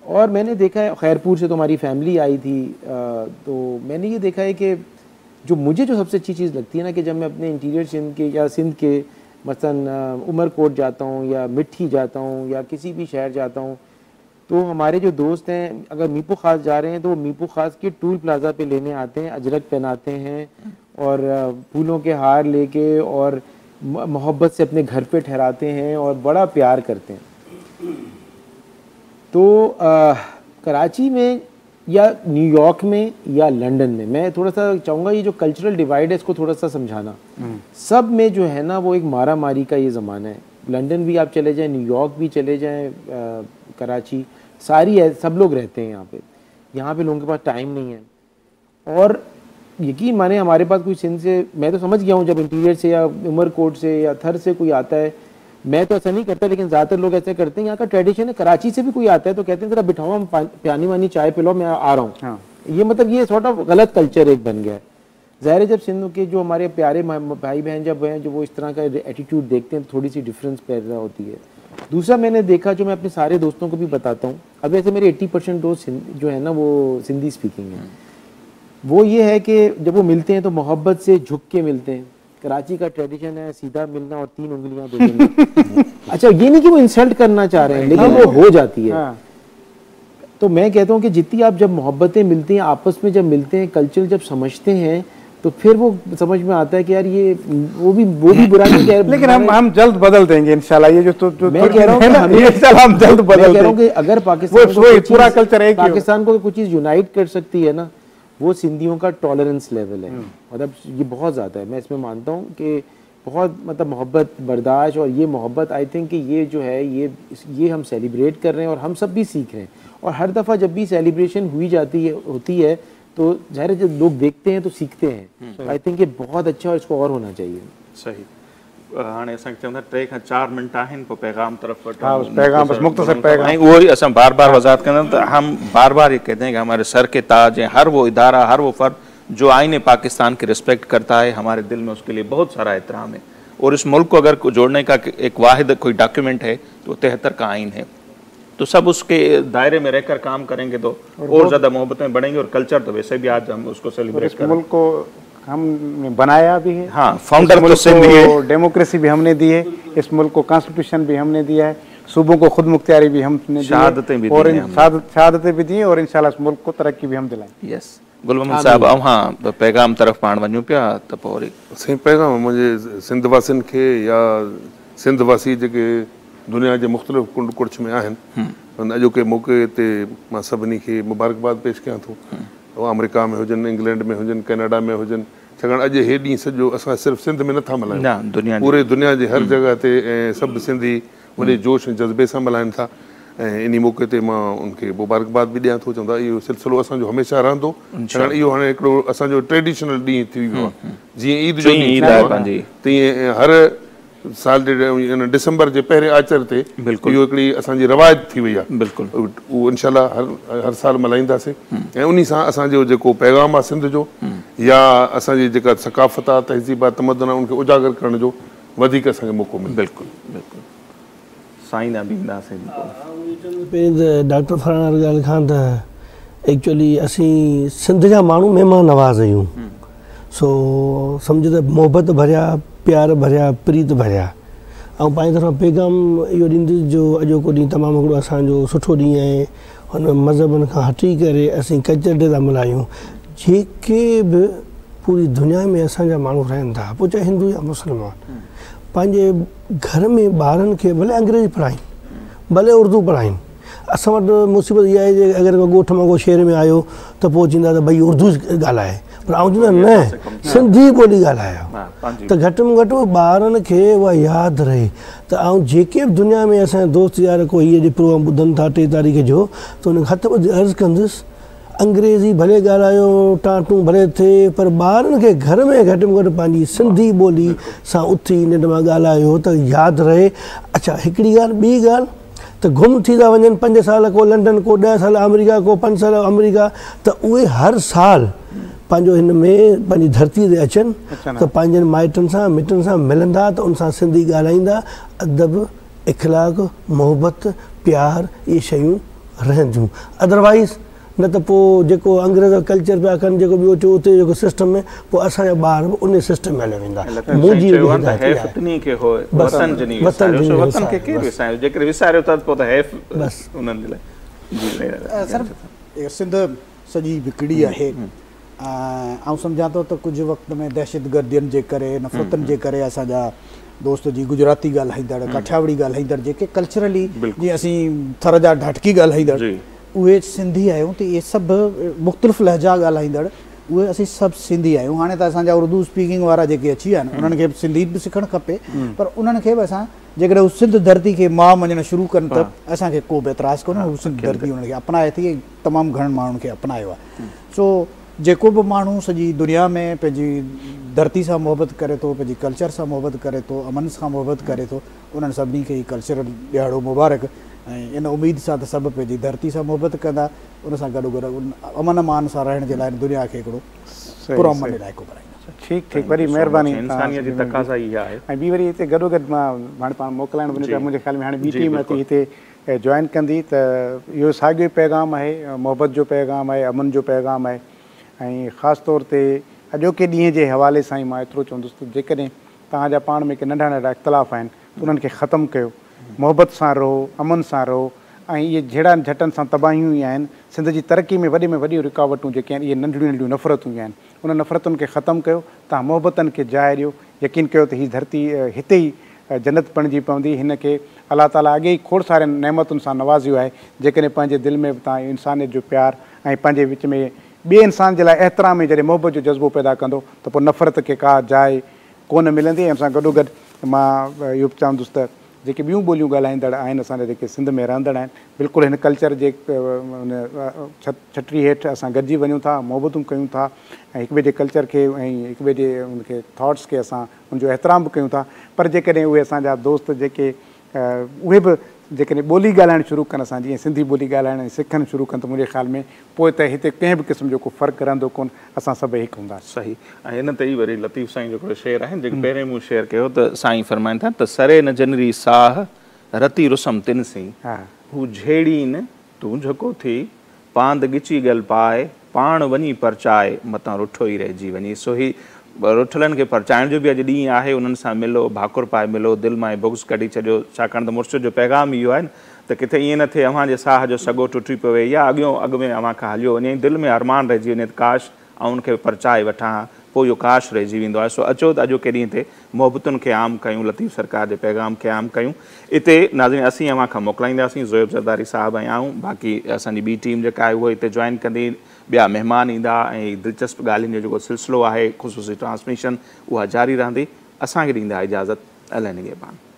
और मैंने देखा है खैरपुर से तो हमारी फैमिली आई थी, तो मैंने ये देखा है कि जो मुझे जो सबसे अच्छी चीज़ लगती है ना, कि जब मैं अपने इंटीरियर सिंध के या सिंध के मसलन उमरकोट जाता हूँ या मिट्ठी जाता हूँ या किसी भी शहर जाता हूँ, तो हमारे जो दोस्त हैं अगर मीपो खास जा रहे हैं तो वो मीपो खास के टूल प्लाजा पे लेने आते हैं, अजरक पहनाते हैं और फूलों के हार लेके और मोहब्बत से अपने घर पे ठहराते हैं और बड़ा प्यार करते हैं। तो कराची में या न्यूयॉर्क में या लंदन में, मैं थोड़ा सा चाहूँगा ये जो कल्चरल डिवाइड है इसको थोड़ा सा समझाना। सब में जो है ना वो एक मारा मारी का ये ज़माना है। लंदन भी आप चले जाएं, न्यूयॉर्क भी चले जाएं, कराची, सारी है, सब लोग रहते हैं यहाँ पे लोगों के पास टाइम नहीं है। और यकीन माने हमारे पास कोई सिंध से, मैं तो समझ गया हूँ जब इंटीरियर से या उमरकोट से या थर से कोई आता है, मैं तो ऐसा नहीं करता लेकिन ज़्यादातर लोग ऐसे करते हैं, यहाँ का ट्रेडिशन है। कराची से भी कोई आता है तो कहते हैं ज़रा बिठाओ, हम पानी वानी चाय पिलाओ, मैं आ रहा हूँ। हाँ। ये मतलब ये सॉर्ट ऑफ गलत कल्चर एक बन गया है। ज़ाहिर है जब सिंध के जो हमारे प्यारे भाई बहन जब हैं, जो वो इस तरह का एटीट्यूड देखते हैं तो थोड़ी सी डिफरेंस पैदा होती है। दूसरा मैंने देखा, जो मैं अपने सारे दोस्तों को भी बताता हूँ, अब वैसे मेरे 80% दोस्त जो है ना वो सिंधी स्पीकिंग है, वो ये है कि जब वो मिलते हैं तो मोहब्बत से झुक के मिलते हैं। कराची का ट्रेडिशन है सीधा मिलना और 3 उंगलियां दे देना। अच्छा, ये नहीं कि वो इंसल्ट करना चाह रहे हैं, लेकिन वो हो जाती है। तो मैं कहता हूँ कि जितनी आप जब मोहब्बतें मिलती हैं, आपस में जब मिलते हैं, कल्चर जब समझते हैं, तो फिर वो समझ में आता है कि यार ये वो भी बुरा नहीं कह रहे, लेकिन हम जल्द बदल देंगे इंशाल्लाह। ये जो मैं कह रहा हूँ हम जल्द बदल देंगे कि अगर पाकिस्तान को कुछ चीज़ यूनाइट कर सकती है ना, वो सिंधियों का टॉलरेंस लेवल है। मतलब ये बहुत ज़्यादा है, मैं इसमें मानता हूँ कि बहुत मतलब मोहब्बत, बर्दाश्त, और ये मोहब्बत आई थिंक कि ये जो है ये हम सेलिब्रेट कर रहे हैं और हम सब भी सीख रहे हैं। और हर दफ़ा जब भी सेलिब्रेशन होती है तो ज़ाहिर जब लोग देखते हैं तो सीखते हैं। आई थिंक ये बहुत अच्छा और इसको और होना चाहिए। सही। हाणे असां चवंदा 3 खां 4 मिनट आहिनि पोइ पैगाम तरफ पैगाम बस मुख्तसर पैगाम, वो असां बार बार वजाहत कंदा तो हम बार बार ये कहते हैं कि हमारे सर के ताज हैं, हर वो इदारा, हर वो फर्द जो आईने पाकिस्तान की रिस्पेक्ट करता है, हमारे दिल में उसके लिए बहुत सारा एहतराम है। और इस मुल्क को अगर जोड़ने का एक वाहिद कोई डॉक्यूमेंट है तो 73 का आइन है। तो सब उसके दायरे में रहकर काम करेंगे तो और ज़्यादा मोहब्बतें बढ़ेंगी। और कल्चर तो वैसे भी आज हम उसको सेलिब्रेट कर, मुल्क को हमने बनाया भी है। हाँ, फाउंडर तो सिंध है, डेमोक्रेसी भी हमने दी है, इस मुल्क को कॉन्स्टिट्यूशन भी हमने दिया है, सूबों को खुद मुख्तियारी भी हमने शहादतें भी और शहादतें भी दी हैं और इंशाल्लाह इस मुल्क को तरक्की भी हम दिलाएंगे। यस गुल मोहम्मद साहब, हाँ पैगाम तरफ़ पाण वञूं पिया त पोइ साईं पैगाम मुंहिंजे सिंध वासियुनि खे या सिंध वासी जेके दुनिया जे मुख़्तलिफ़ कुंड कुड़छ में आहिनि, अॼोके मौक़े ते मां सभिनी खे मुबारकबाद पेश कयां थो। उहे अमेरिका में हुजनि, इंग्लैंड में हुजनि, कनाडा में हुजनि, छाकाणि अॼु हे ॾींहुं सॼो असां सिर्फ़ु सिंध में नथा मल्हायूं, पूरे दुनिया जे हर जॻह ते ऐं सभु सिंधी वॾे जोश ऐं जज़्बे सां मल्हाइनि था। ऐं इन मौक़े ते मां उनखे मुबारकबाद बि ॾियां थो। चवंदा इहो सिलसिलो असांजो हमेशह रहंदो, छाकाणि इहो हाणे हिकिड़ो असांजो ट्रेडिशनल ॾींहुं थी वियो आहे। जीअं ईद जो ॾींहुं तीअं हर साल जे डिसंबर जे पहिरें आचर ते इहो हिकिड़ी असांजी रवायत थी वई आहे। बिल्कुलु उहो इनशाला हर साल मल्हाईंदासीं ऐं उन सां असांजो जेको पैगाम आहे सिंध जो या असांजी जेका सकाफ़त आहे, तहज़ीब आहे, तमदन आहे, उनखे उजागर करण जो वधीक असांखे मौक़ो मिले। बिल्कुलु बिल्कुलु साईं ना बि ईंदासीं। पहिरीं त डॉक्टर फरहान ॻाल्हि खां त एक्चुअली असीं सिंध जा माण्हू महिमान नवाज़ आहियूं। सो सम्झो त मोहबत भरिया, प्यार भरिया, प्रीत भरिया। ऐं पंहिंजी तरफ़ां पैगाम इहो ॾींदुसि जो अॼोको ॾींहुं तमामु हिकिड़ो असांजो सुठो ॾींहुं आहे। हुन मज़हबनि खां हटी करे असीं कल्चर डे था मल्हायूं। जेके बि पूरी दुनिया में असांजा माण्हू रहनि था, पोइ चाहे हिंदू या मुस्लमान, पंहिंजे घर में ॿारनि खे भले अंग्रेजी पढ़ाइनि, भले उर्दू पढ़ाइनि। असां वटि मुसीबत इहा आहे जे अगरि ॻोठ मां को शहर में आयो त पोइ चवंदा त भई उर्दू ॻाल्हाए, पर आउं चवंदो न सिंधी ॿोली ॻाल्हायो त घटि में घटि ॿारनि खे उहा यादि रहे। त ऐं जेके बि दुनिया में असांजा दोस्त यार कोई हीअ जे प्रोग्राम ॿुधनि था 3 तारीख़ जो, त हुन हथ ॿधी अर्ज़ु कंदुसि अंग्रेज़ी भले ॻाल्हायो, टाटूं भले थिए, पर ॿारनि खे घर में घटि में घटि पंहिंजी सिंधी ॿोली सां उथी निंड मां ॻाल्हायो त यादि रहे। अच्छा हिकिड़ी ॻाल्हि, ॿी ॻाल्हि त गुम थी था वञनि 5 साल, को लंडन, को 10 साल अमेरिका, को 5 साल अमेरिका, त उहे हर साल पंहिंजो हिन में पंहिंजी धरतीअ ते अचनि त पंहिंजनि माइटनि सां मिटनि सां मिलंदा, त उन सां सिंधी ॻाल्हाईंदा। अदब, इख़लाक़, मोहबत, प्यार इहे शयूं रहंदियूं। अदरवाइज़ न त पोइ जेको अंग्रेज़ कल्चर पिया कनि, जेको ॿियो चयो उते जेको सिस्टम में, पोइ असांजा ॿार बि उन सिस्टम में हली वेंदा। सिंध सॼी विकिड़ी आहे। ऐं सम्झां थो त कुझु वक़्त में दहशतगर्दियुनि जे करे, नफ़रतनि जे करे असांजा दोस्त जी गुजराती ॻाल्हाईंदड़, काठियावाड़ी ॻाल्हाईंदड़, जेके कल्चरली जीअं असीं थर जा ढाटकी ॻाल्हाईंदड़ उहे सिंधी आहियूं, त इहे सभु मुख़्तलिफ़ लहजा ॻाल्हाईंदड़ उहे असीं सभु सिंधी आहियूं। हाणे त असांजा उर्दू स्पीकिंग वारा जेके अची विया आहिनि उन्हनि खे बि सिंधी बि सिखणु खपे, पर उन्हनि खे बि असां जेकॾहिं हू सिंध धरती खे माउ मञणु शुरू कनि त असांखे को बि एतिराज़ु कोन्हे। हू सिंध धरती उन्हनि खे अपनाए थी, तमामु घणनि माण्हुनि खे अपनायो आहे। सो जेको बि माण्हू सॼी दुनिया में पंहिंजी धरती सां मोहबत करे थो, पंहिंजी कल्चर सां मोहबत करे थो, अमन सां मोहबत करे थो, उन्हनि सभिनी खे कल्चरल ॾियारो मुबारक। ऐं इन उमेद सां त सभु पंहिंजी धरती सां मोहबत कंदा, उन सां गॾो गॾु अमन मान सां रहण जे लाइ दुनिया खे हिकिड़ो पुरअमन इलाइक़ो बणाईंदा। ठीकु ठीकु, वरी महिरबानी। ऐं ॿी वरी हिते गॾो गॾु मां हाणे पाण मोकिलाइण वञूं त मुंहिंजे ख़्याल में हाणे ॿी टीम अची हिते जॉइन कंदी, त इहो साॻियो पैगाम आहे, मोहबत जो पैगाम आहे, अमन जो पैगाम आहे। ऐं ख़ासि तौर ते अॼोके ॾींहं जे हवाले सां ई मां एतिरो चवंदुसि त जेकॾहिं तव्हांजा पाण में के नंढा नंढा इख़्तिलाफ़ आहिनि त उन्हनि खे ख़तमु कयो, मोहबत सां रहो, अमन सां रहो। ऐं इहे जहिड़ा झटनि सां तबाहियूं ई आहिनि, सिंध जी तरक़ी में वॾे में वॾियूं रुकावटूं जेके आहिनि इहे नंढियूं नंढियूं नफ़रतूं आहिनि, उन नफ़रतुनि खे ख़तमु कयो। तव्हां मोहबतनि खे जाइ ॾियो, यकीन कयो त हीअ धरती हिते ई जन्नत बणिजी पवंदी। हिन खे अलाह ताला अॻे ई खोड़ सारनि नेमतुनि सां नवाज़ियो आहे। जेकॾहिं पंहिंजे दिलि में बि तव्हां इंसानियत जो प्यार ऐं पंहिंजे विच में ॿिए इंसान जे लाइ एतिराम में जॾहिं मोहबत जो जज़्बो पैदा कंदो त पोइ नफ़रत खे का जाइ कोन मिलंदी। ऐं असां गॾोगॾु मां इहो बि चवंदुसि त जेके ॿियूं ॿोलियूं ॻाल्हाईंदड़ आहिनि असांजा जेके सिंध में रहंदड़ आहिनि, बिल्कुलु हिन कल्चर जे छटरी हेठि असां गॾिजी वञूं था, मोहबतूं कयूं था ऐं हिक ॿिए जे कल्चर खे ऐं हिक ॿिए जे उनखे थॉट्स खे असां उनजो एतिराम बि कयूं था। पर जेकॾहिं उहे असांजा दोस्त जेके उहे बि जेकॾहिं ॿोली ॻाल्हाइणु शुरू कनि, असां जीअं सिंधी ॿोली ॻाल्हाइणु सिखणु शुरू कनि, त मुंहिंजे ख़्याल में पोइ त हिते कंहिं बि क़िस्म जो को फ़र्क़ु रहंदो कोन, असां सभु हिकु हूंदासीं। सही। ऐं हिन ते ई वरी लतीफ़ साईं जो हिकिड़ो शेर आहे जेको पहिरें मूं शेयर कयो त साईं फ़रमाइनि था त सरे न जनरी साह रती रुसम तिन सी, हू झेड़ी न तूं झको थी पांद ॻिची ॻल पाए, पाण वञी परचाए मतां रुठो ई रहिजी वञी। सो ही रुठलनि खे परचाइण जो बि अॼु ॾींहुं आहे, उन्हनि सां मिलो, भाकुर पाए मिलो, दिलि मां बुग़्ज़ कढी छॾियो। छाकाणि त मुर्शिद जो पैगाम इहो आहे न त किथे ईअं न थिए अव्हां जे साह जो सॻो टुटी पवे या अॻ में अव्हां खां हलियो वञे, दिलि में अरमान रहिजी वञे त काश ऐं उनखे परचाए वठां, पोइ इहो काश रहिजी वेंदो आहे। सो अचो त अॼोके ॾींहं ते मोहबतुनि खे आम कयूं, लतीफ़ सरकार जे पैगाम खे आम कयूं। हिते नाज़रीन असीं अव्हां खां मोकिलाईंदासीं, ज़ोएब ज़रदारी साहिबु ऐं आऊं, बाक़ी असांजी ॿी टीम जेका आहे उहा हिते जॉइन कंदी, ॿिया महिमान ईंदा ऐं दिलचस्प ॻाल्हियुनि जो जेको सिलसिलो आहे ख़ुसूसी ट्रांसमिशन उहा जारी रहंदी। असांखे ॾींदा इजाज़त। अलाह निगहबान।